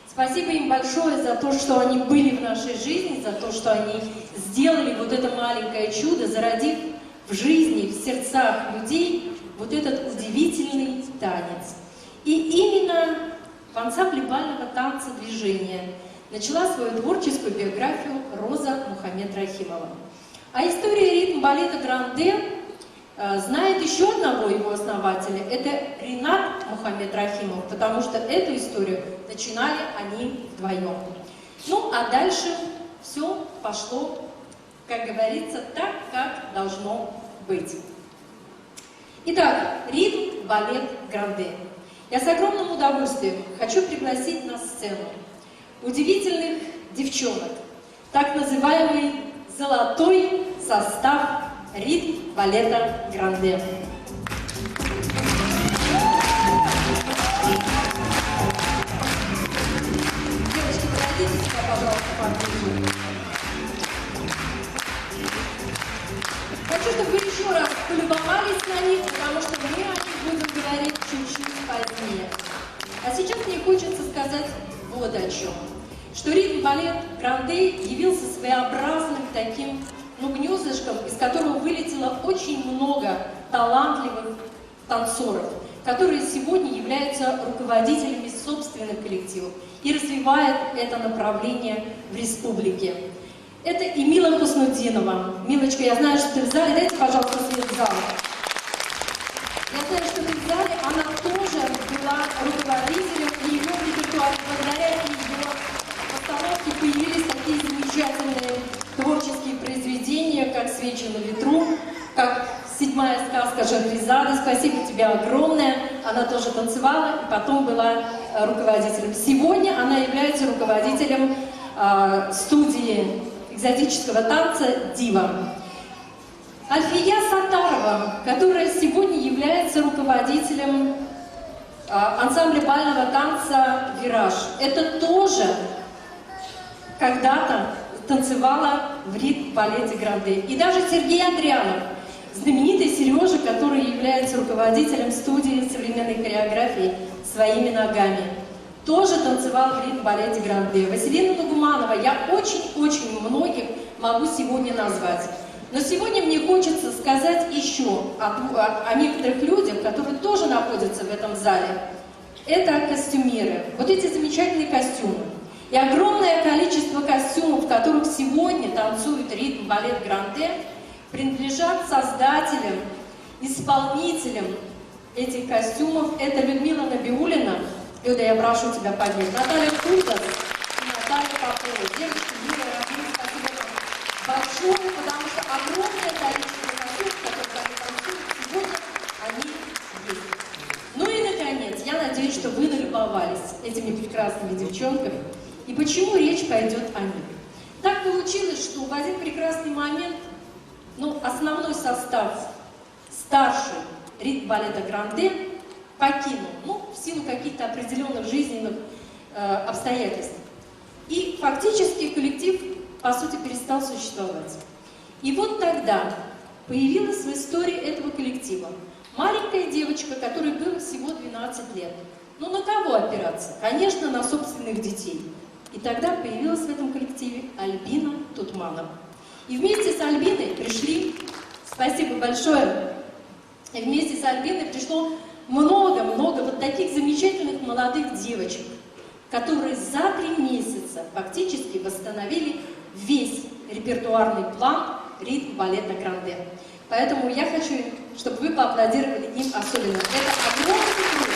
Спасибо им большое за то, что они были в нашей жизни, за то, что они сделали вот это маленькое чудо, зародив в жизни, в сердцах людей вот этот удивительный танец. И именно в ансамбле бального танца «Движение» начала свою творческую биографию Роза Мухаммед Рахимова. А история ритм балета Гранде знает еще одного его основателя. Это Ринат Мухаммед Рахимов, потому что эту историю начинали они вдвоем. Ну, а дальше все пошло, как говорится, так, как должно быть. Итак, ритм балет Гранде. Я с огромным удовольствием хочу пригласить на сцену удивительных девчонок, так называемый золотой состав ритм балета Гранде. Девочки, подойдите сюда, пожалуйста, поближе. Хочу, чтобы вы еще раз полюбовались на них, потому что мы о них будем говорить чуть-чуть позднее. А сейчас мне хочется сказать вот о чем. Что ритм балет Гранде явился своеобразным таким, гнездышком, из которого вылетело очень много талантливых танцоров, которые сегодня являются руководителями собственных коллективов и развивают это направление в республике. Это и Мила Хуснудинова. Милочка, я знаю, что ты в зале. Дайте, пожалуйста, свет в зал. Я знаю, что ты в зале. Она тоже была руководителем и его репертуара. Благодаря ее постановке появились такие замечательные творческие произведения, как «Свечи на ветру», как «Седьмая сказка Шахризады». Спасибо тебе огромное. Она тоже танцевала и потом была руководителем. Сегодня она является руководителем студии экзотического танца «Дива». Альфия Сатарова, которая сегодня является руководителем ансамбля бального танца «Вираж». Это тоже когда-то танцевала в ритм-балете Гранде. И даже Сергей Андрианов, знаменитый Сережа, который является руководителем студии современной хореографии «Своими ногами», тоже танцевал в ритм-балете Гранде. Василина Нугуманова, я очень-очень многих могу сегодня назвать. Но сегодня мне хочется сказать еще о некоторых людях, которые тоже находятся в этом зале. Это костюмеры. Вот эти замечательные костюмы. И огромное количество костюмов, в которых сегодня танцует ритм-балет Гранде, принадлежат создателям, исполнителям этих костюмов. Это Людмила Набиуллина. Люда, я прошу тебя поднять. Наталья Куртас и Наталья Попова. Девочки, Юля, Рафим, спасибо вам большое, потому что огромное количество костюмов, которые они танцуют, сегодня они есть. Ну и, наконец, я надеюсь, что вы налюбовались этими прекрасными девчонками. И почему речь пойдет о них? Так получилось, что в один прекрасный момент, основной состав старший ритм-балета Гранде покинул, ну, в силу каких-то определенных жизненных обстоятельств. И фактически коллектив, по сути, перестал существовать. И вот тогда появилась в истории этого коллектива маленькая девочка, которой было всего 12 лет. Ну, на кого опираться? Конечно, на собственных детей. И тогда появилась в этом коллективе Альбина Тутманова. И вместе с Альбиной пришли, спасибо большое, и вместе с Альбиной пришло много-много вот таких замечательных молодых девочек, которые за 3 месяца фактически восстановили весь репертуарный план ритм балета Гранде. Поэтому я хочу, чтобы вы поаплодировали им особенно. Это огромный труд.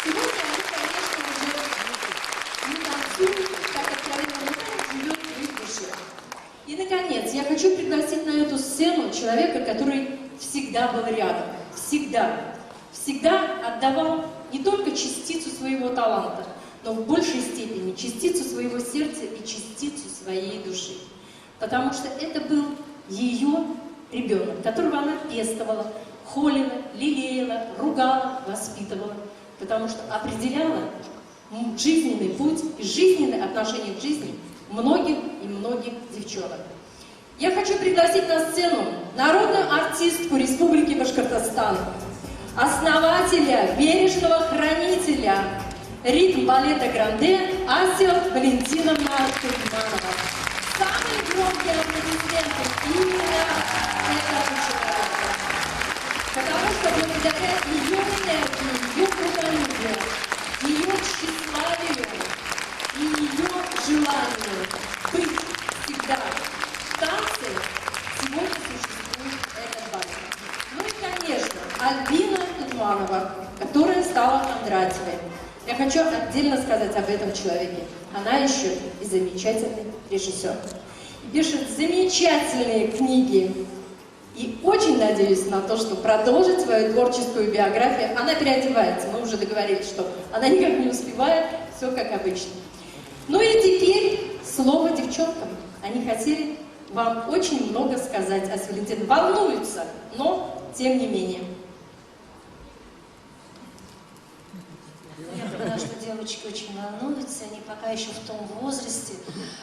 Сегодня они, конечно, уже не танцуют, как откровенно живет в их душе. И, наконец, я хочу пригласить на эту сцену человека, который всегда был рядом. Всегда отдавал не только частицу своего таланта, но в большей степени частицу своего сердца и частицу своей души. Потому что это был ее ребенок, которого она пестовала, холила, лелеяла, ругала, воспитывала. Потому что определяла жизненный путь и жизненное отношение к жизни многим и многим девчонок. Я хочу пригласить на сцену народную артистку Республики Башкортостан, основателя, бережного хранителя ритм балета Гранде Асю Валентиновна Тутманова. Самые громкие аплодисменты именно этому человеку. Потому что благодаря ее энергии, ее трудолюбию, ее тщеславию и ее желанию быть всегда в танце, сегодня существует этот балет. Ну и, конечно, Альбина Тутманова, которая стала Кондратьевой. Я хочу отдельно сказать об этом человеке. Она еще и замечательный режиссер. И пишет замечательные книги. И очень надеюсь на то, что продолжит свою творческую биографию. Она переодевается. Мы уже договорились, что она никак не успевает. Все как обычно. Ну и теперь слово девчонкам. Они хотели вам очень много сказать о Валентине. Волнуются, но тем не менее. Я поняла, что девочки очень волнуются, они пока еще в том возрасте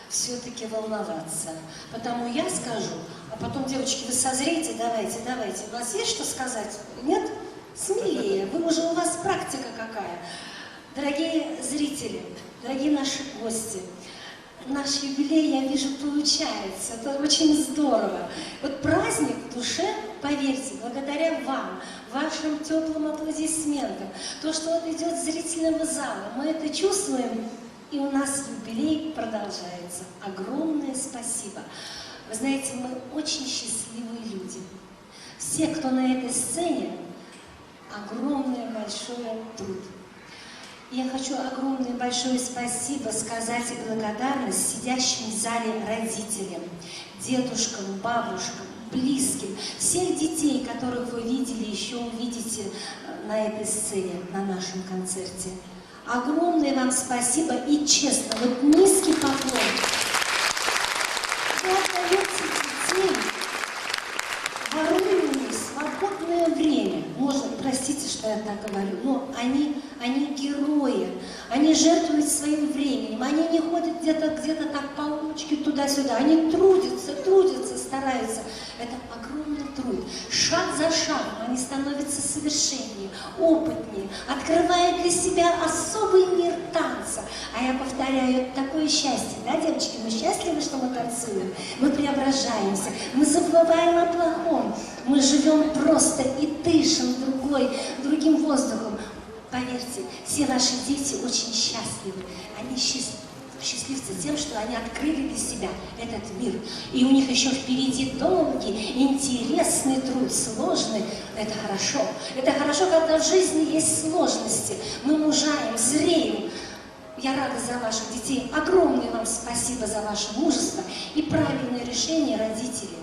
все-таки волноваться. Потому я скажу, а потом, девочки, вы созреете, давайте. У вас есть что сказать? Нет? Смелее, у вас практика какая. Дорогие зрители, дорогие наши гости, наш юбилей, я вижу, получается. Это очень здорово. Вот праздник в душе, поверьте, благодаря вам, вашим теплым аплодисментам, то, что он идет с зрительного зала, мы это чувствуем, и у нас юбилей продолжается. Огромное спасибо. Вы знаете, мы очень счастливые люди. Все, кто на этой сцене, огромный большой труд. Я хочу огромное большое спасибо сказать и благодарность сидящим в зале родителям, дедушкам, бабушкам, близким, всех детей, которых вы видели, еще увидите на этой сцене, на нашем концерте. Огромное вам спасибо и честно, вот низкий поклон. Вы отдаете детей воруемые свободное время. Можно, простите, что я так говорю, но они герои, они жертвуют своим временем, они не ходят где-то так по улочке туда-сюда, они трудятся, стараются. Это огромный труд. Шаг за шагом они становятся совершеннее, опытнее, открывая для себя особый мир танца. А я повторяю, это такое счастье, да, девочки? Мы счастливы, что мы танцуем, мы преображаемся, мы забываем о плохом, мы живем просто и дышим другим воздухом. Поверьте, все ваши дети очень счастливы. Они счастливцы тем, что они открыли для себя этот мир. И у них еще впереди долгий, интересный труд, сложный. Это хорошо. Это хорошо, когда в жизни есть сложности. Мы мужаем, зреем. Я рада за ваших детей. Огромное вам спасибо за ваше мужество и правильное решение родителей,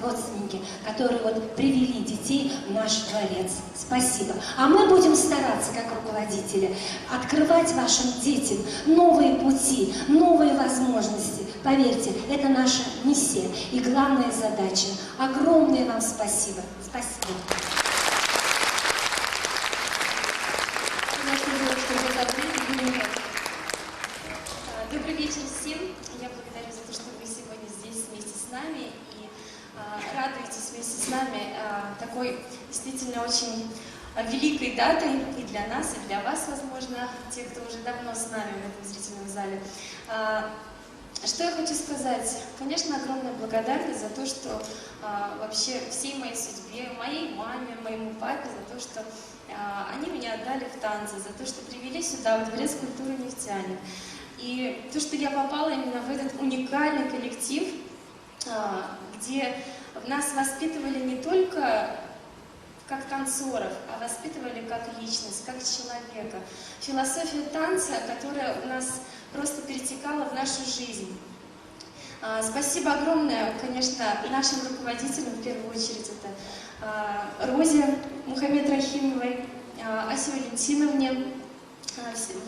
родственники, которые вот привели детей в наш дворец. Спасибо. А мы будем стараться, как руководители, открывать вашим детям новые пути, новые возможности. Поверьте, это наша миссия и главная задача. Огромное вам спасибо. Спасибо. великой датой и для нас, и для вас, возможно, те, кто уже давно с нами в этом зрительном зале. Что я хочу сказать? Конечно, огромная благодарность за то, что вообще всей моей судьбе, моей маме, моему папе, за то, что они меня отдали в танцы, за то, что привели сюда, в Дворец культуры «Нефтяник». И то, что я попала именно в этот уникальный коллектив, где нас воспитывали не только как танцоров, а воспитывали как личность, как человека. Философия танца, которая у нас просто перетекала в нашу жизнь. Спасибо огромное, конечно, нашим руководителям, в первую очередь, это Розе Мухаммед Рахимовой, Асе Валентиновне.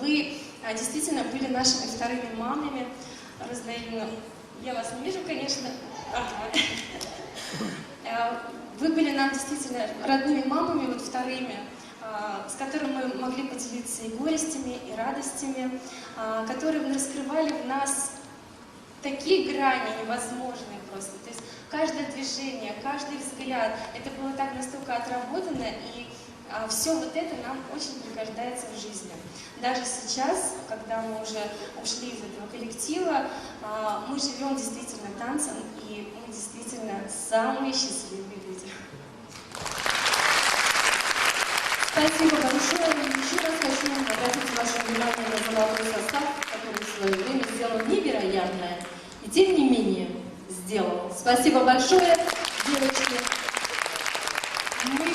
Вы действительно были нашими вторыми мамами. Рознаильна, я вас не вижу, конечно. Вы были нам действительно родными мамами, вот вторыми, с которыми мы могли поделиться и горестями, и радостями, которые раскрывали в нас такие грани невозможные просто. То есть каждое движение, каждый взгляд, это было так настолько отработано, и все вот это нам очень пригождается в жизни. Даже сейчас, когда мы уже ушли из этого коллектива, мы живем действительно танцем, и мы действительно самые счастливые люди. Спасибо большое. Еще раз хочу обратить ваше внимание на золотой состав, который в свое время сделал невероятное. И тем не менее сделал. Спасибо большое, девочки. Мы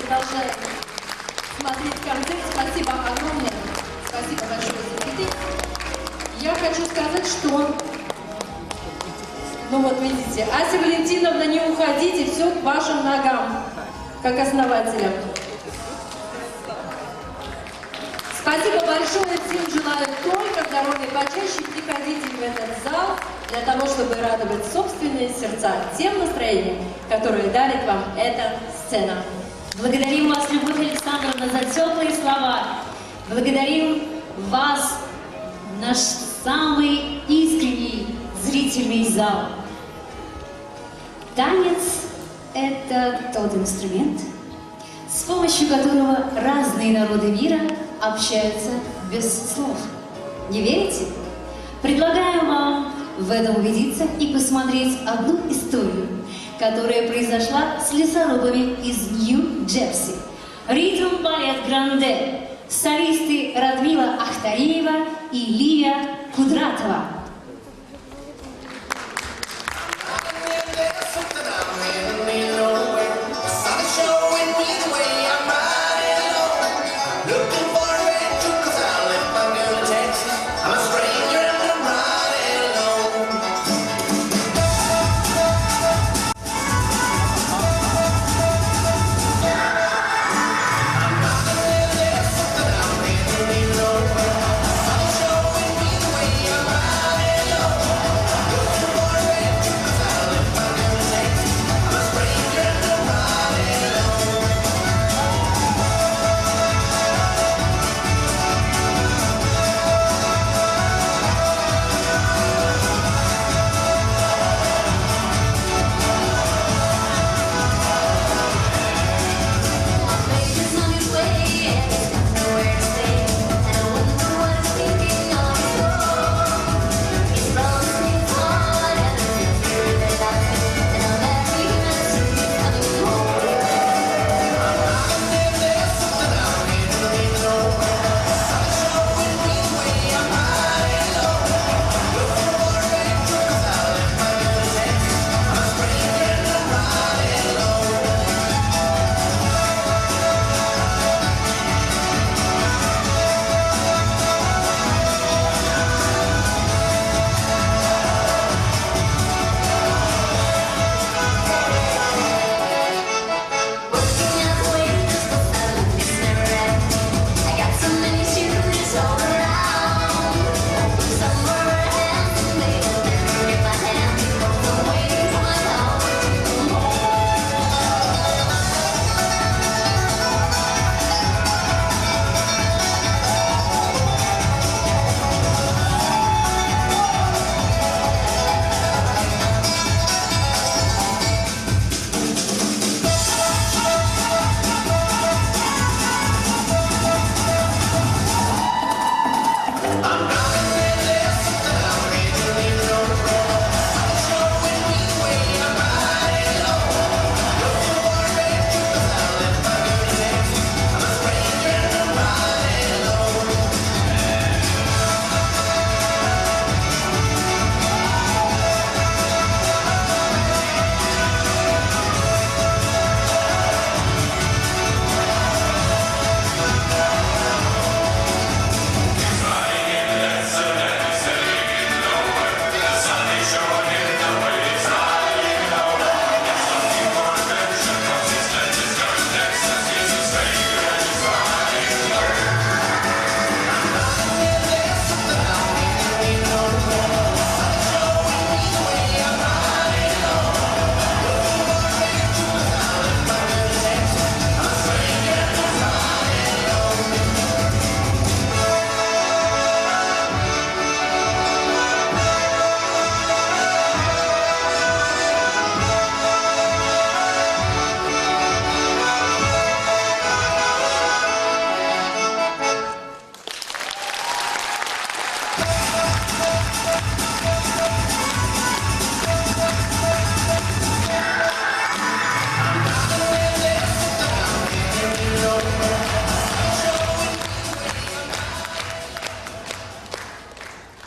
продолжаем смотреть концерт. Спасибо огромное. Спасибо большое за цветы. Я хочу сказать, что... Ну вот видите, Ася Валентиновна, не уходите, все к вашим ногам, как основателям. Спасибо большое, всем желаю только здоровья, почаще приходите в этот зал для того, чтобы радовать собственные сердца тем настроением, которое дарит вам эта сцена. Благодарим вас, Любовь Александровна, за теплые слова. Благодарим вас, наш самый искренний зрительный зал. Танец – это тот инструмент, с помощью которого разные народы мира общаются без слов. Не верите? Предлагаю вам в этом убедиться и посмотреть одну историю, которая произошла с лесорубами из Нью-Джерси. Ритм балет Гранде. Солисты Радмила Ахтариева и Лия Кудратова. I'm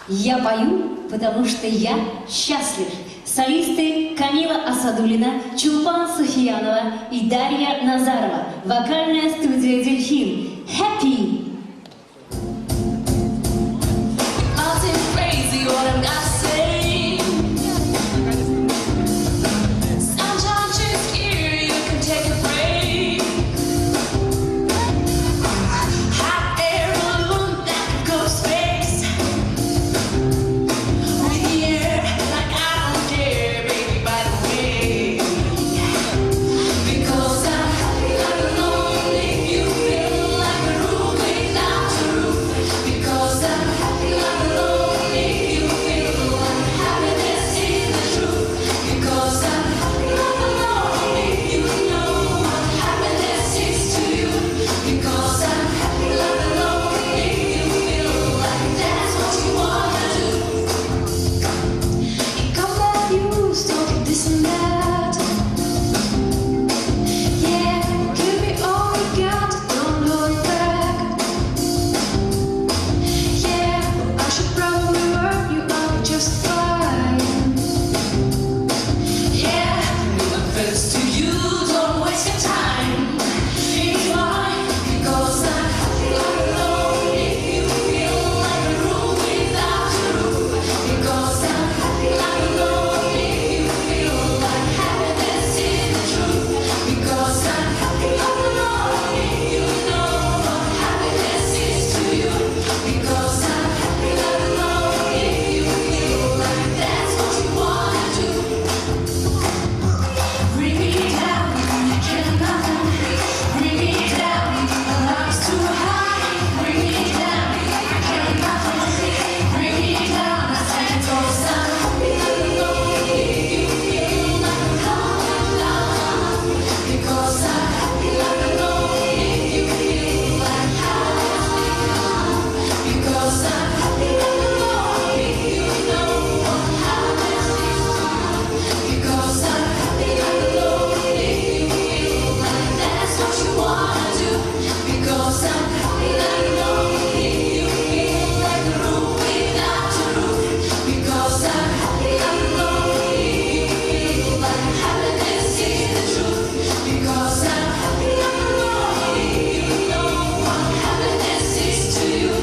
Я пою, потому что я счастлив. Солисты Камила Асадулина, Чулпан Суфиянова и Дарья Назарова. Вокальная студия «Дельфин». Happy! Nothing crazy, what I'm not saying. Sometimes it's scary, you can take a break. Hot air balloon that goes space. With the air like I don't care, baby, by the way. Because I'm happy like a lonely, you feel like a room without a roof. Because I'm happy like a lonely, you feel like happiness is the truth. Because I'm happy like a lonely, you know what happiness is to you. Because I'm happy like a lonely, you feel like that's what you wanna do. You come back used talking this and that. Yeah, give me all you got, don't hold back. Yeah, I should probably work you out just fine. Yeah, the best to you, don't waste your time. It's why, because I'm happy like a lonely, you feel like a room without a roof. Because I'm happy like a lonely, you feel like happiness is the truth. Because I'm happy like a lonely, you know what happiness is to you. Because I'm happy like a lonely, you feel like that's what you wanna do. Bring me down, I cannot. Bring me down, my life's too high. Bring me down, I cannot. Bring me down, I say because I'm happy like a lonely, you feel like I'm coming down. Because I'm happy like a lonely, you feel like happy. Because I'm happy like a lonely, you know what happiness is. Because I'm happy like a lonely, you feel like that's what you wanna do. Because I'm happy like a lonely, you feel like a room without a roof. Because I'm happy like a lonely, you feel like happiness is the truth. Because I'm happy like a lonely, you know what happiness is to you.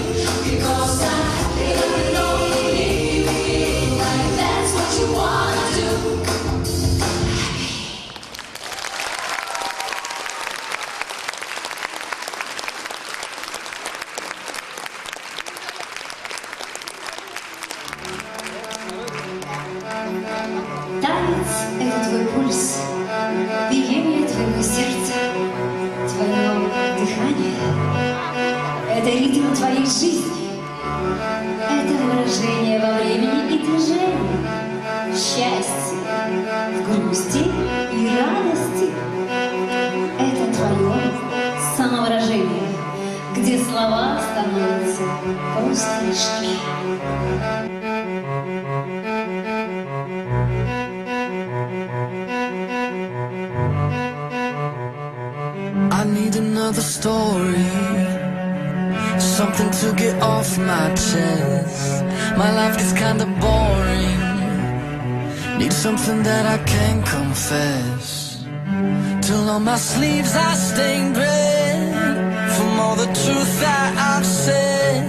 Because I'm happy like a lonely, you feel like that's what you wanna do. Танец — это твой пульс, биение твоего сердца, твое дыхание. Это ритм твоей жизни. Это выражение во времени и движении, счастье, в грусти и радости. Это твое самовыражение, где слова становятся просто лишними. I need another story, something to get off my chest. My life is kinda boring, need something that I can confess. Till on my sleeves I stain red from all the truth that I've said.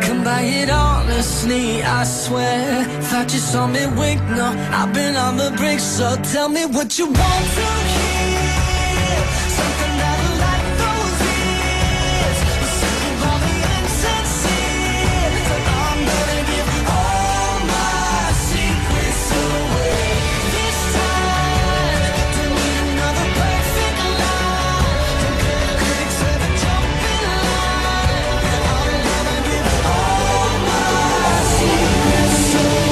Come by it honestly, I swear. Thought you saw me wink, no, I've been on the brink. So tell me what you want to hear, something that'll light those ears. But simple by the insincere, so I'm gonna give all my secrets away. This time, don't need another perfect line. Don't care if critics ever jump in line. I'm gonna give all my secrets away.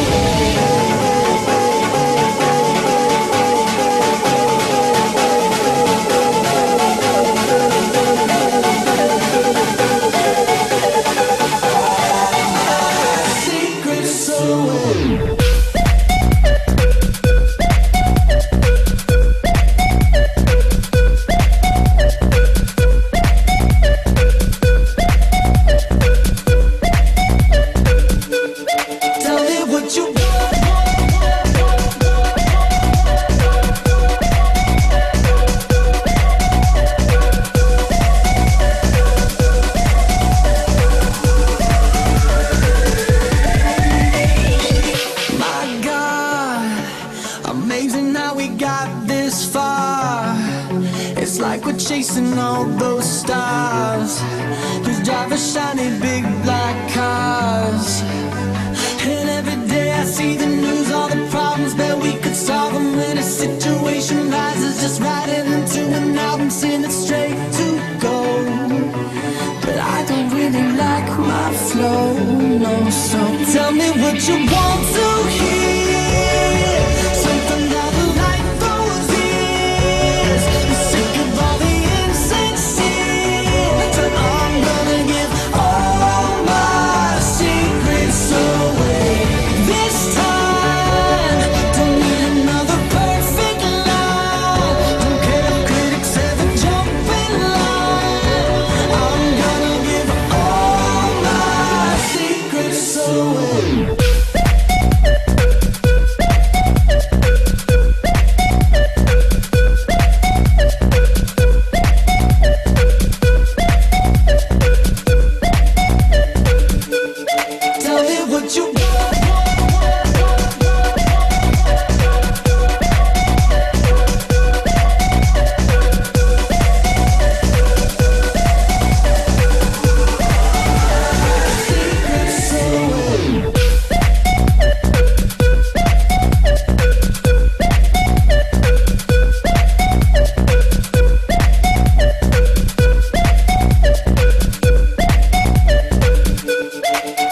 like we're chasing all those stars. Who's driving shiny big black cars? And every day I see the news, all the problems that we could solve them. When a situation rises, just writing into an album, send it straight to gold. But I don't really like my flow, no. So tell me what you want to hear. Something that will light those ears. I'm sick of all the insincere. So I'm gonna give all my secrets away. This time, don't need another perfect line. Don't care if critics ever jump in line. I'm gonna give all my secrets away. Tell me what you want.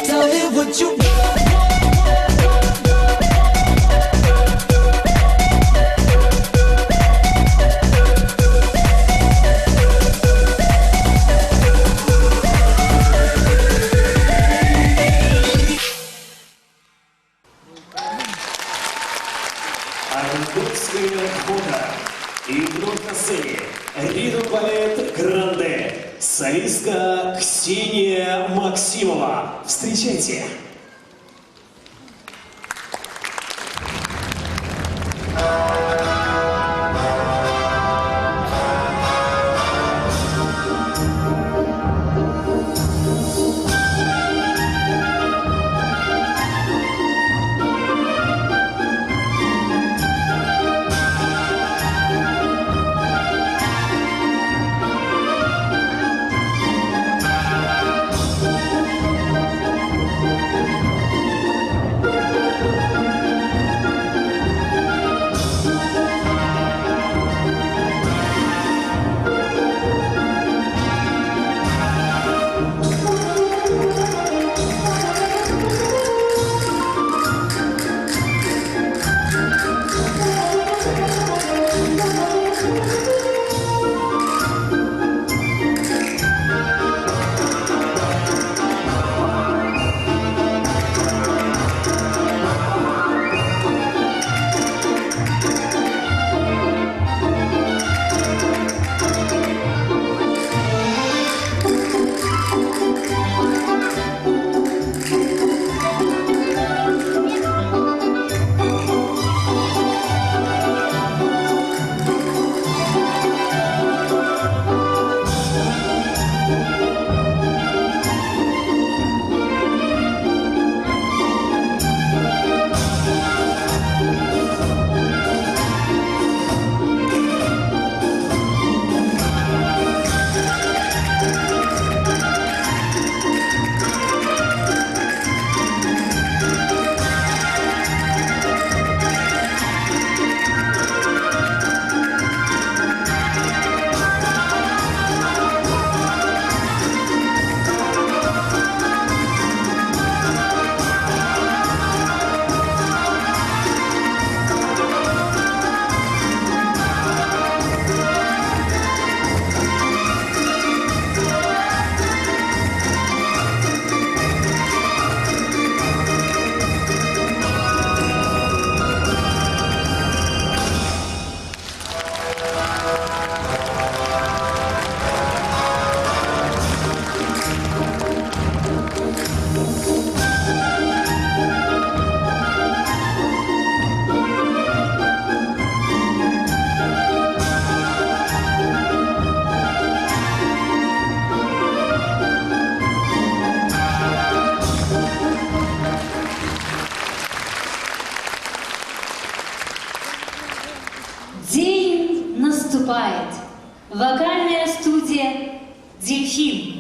Tell me what you want. Оренбургская фото и вновь на сцене Ритм балет Гранде, солистка Ксения Максимова. Встречайте! Вокальная студия «Дельфин».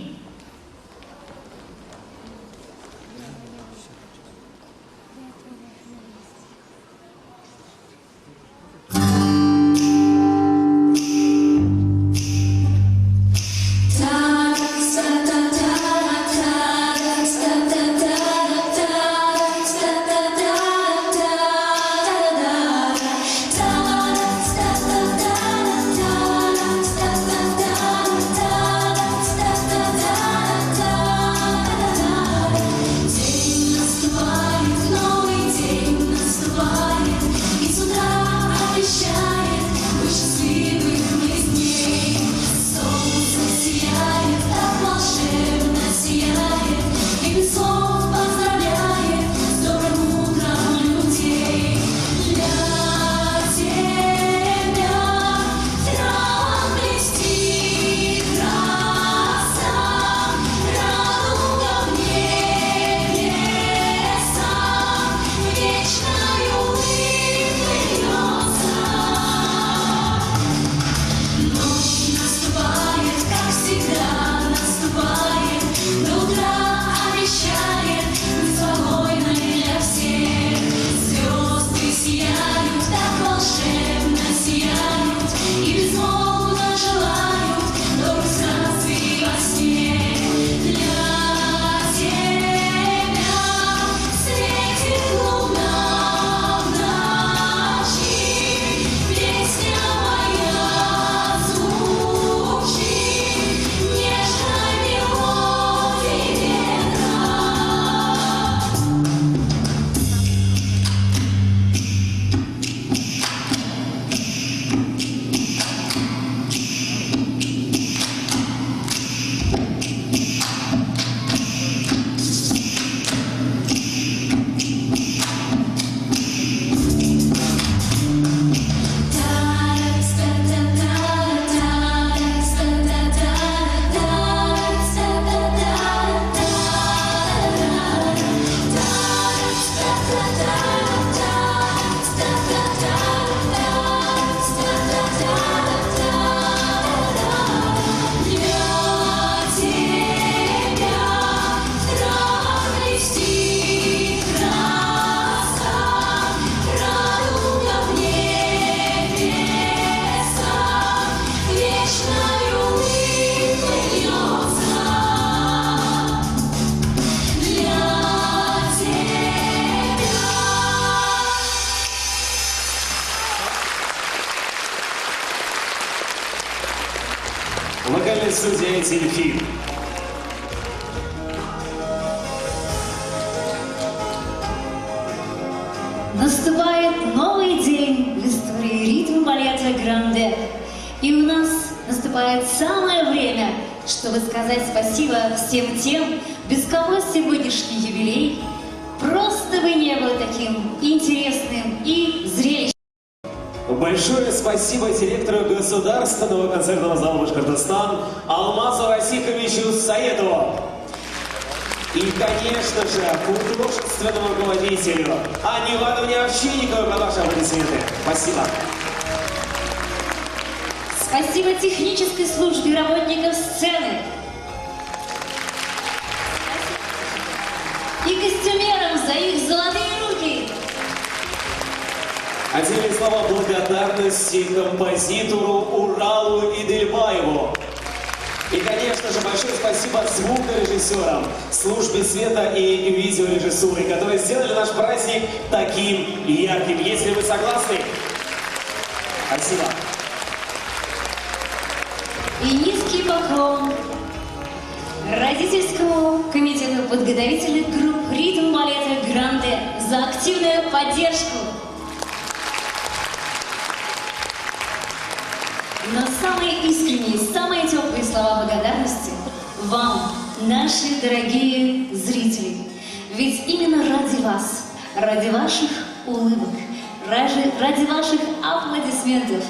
Вокальная студия «Дельфин». Наступает новый день в истории ритм балета «Гранде». И у нас наступает самое время, чтобы сказать спасибо всем тем, без кого сегодняшний юбилей просто бы не был таким интересным и зрелищным. Большое спасибо директору Государственного концертного зала «Башкортостан» Алмазу Расиховичу Саедову. И, конечно же, художественному руководителю Анне Ивановне Овчинниковой за ваши аплодисменты. Спасибо. Спасибо технической службе работников сцены. И костюмерам за их золотые руки. Отдельные слова благодарности композитору Уралу Идельбаеву. И, конечно же, большое спасибо звукорежиссерам, службе света и видеорежиссуры, которые сделали наш праздник таким ярким. Если вы согласны, спасибо. И низкий поклон родительскому комитету подготовительных групп ритм балета «Гранде» за активную поддержку. Но самые искренние, самые теплые слова благодарности вам, наши дорогие зрители. Ведь именно ради вас, ради ваших улыбок, ради ваших аплодисментов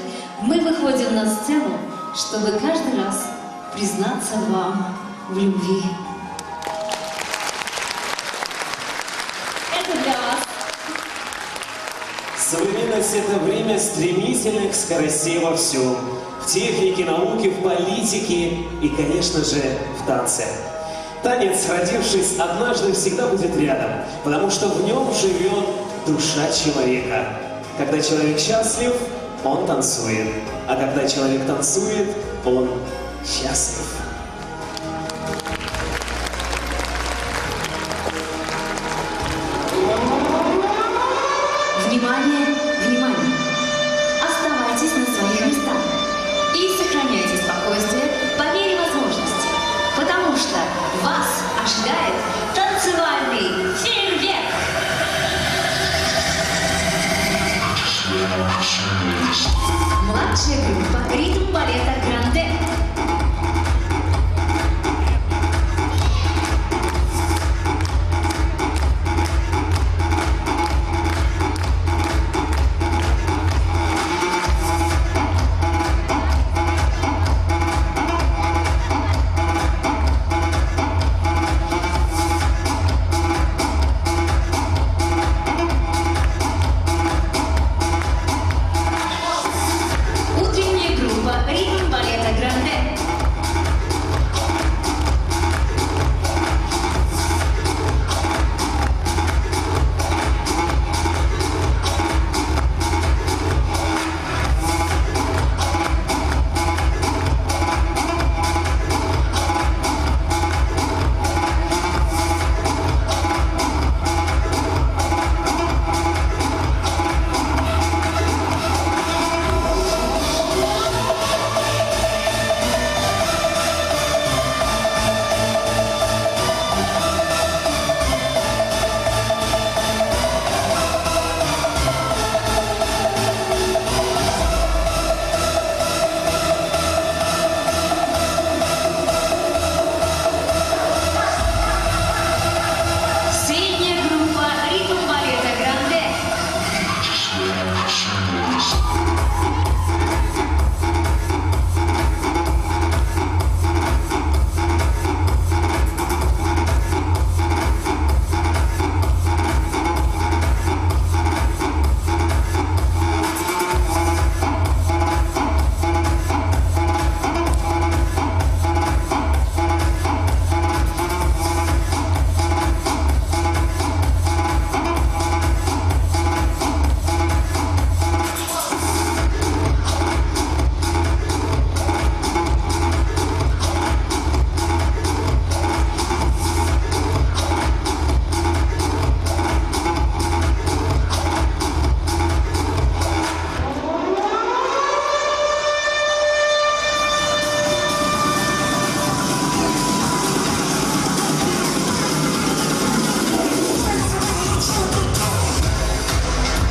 мы выходим на сцену, чтобы каждый раз признаться вам в любви. Это для вас. Современность — это время стремительных скоростей во всем. В технике, науке, в политике и, конечно же, в танце. Танец, родившись однажды, всегда будет рядом, потому что в нем живет душа человека. Когда человек счастлив, он танцует, а когда человек танцует, он счастлив. Внимание, внимание! Оставайтесь на своих местах и сохраняйте спокойствие по мере возможности, потому что вас ожидает танцевальный фейерверк! Младшая группа ритм балета «Гранде». Утренняя группа ритм балета «Гранде». Средняя группа ритм балета «Гранде».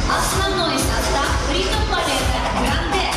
Основной состав ритм балета «Гранде».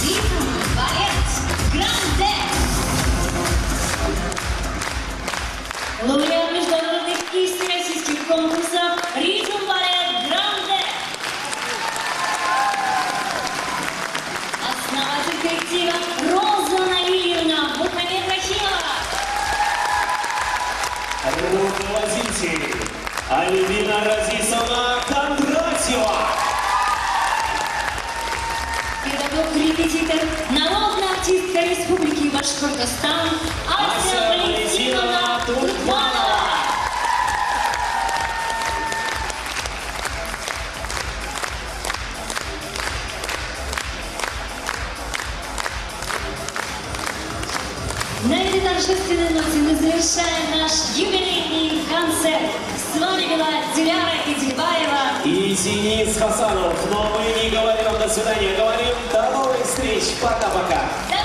Ритм балет «Гранде». Лауреат международных и всероссийских конкурсов «Ритм балет «Гранде». Основатель коллектива Роза Наильевна Мухаммед-Рахимова. Руководитель Альбина Разисовна Кондратьева. Педагог-репетитор, народная артистка Республики Башкортостан Ася Валентиновна Туркманова. На этой торжественной ноте мы завершаем наш юбилейный концерт. С вами была Диляра Идильбаева и Денис Хасанов. Но мы не говорим вам до свидания, говорим до новых встреч. Пока-пока.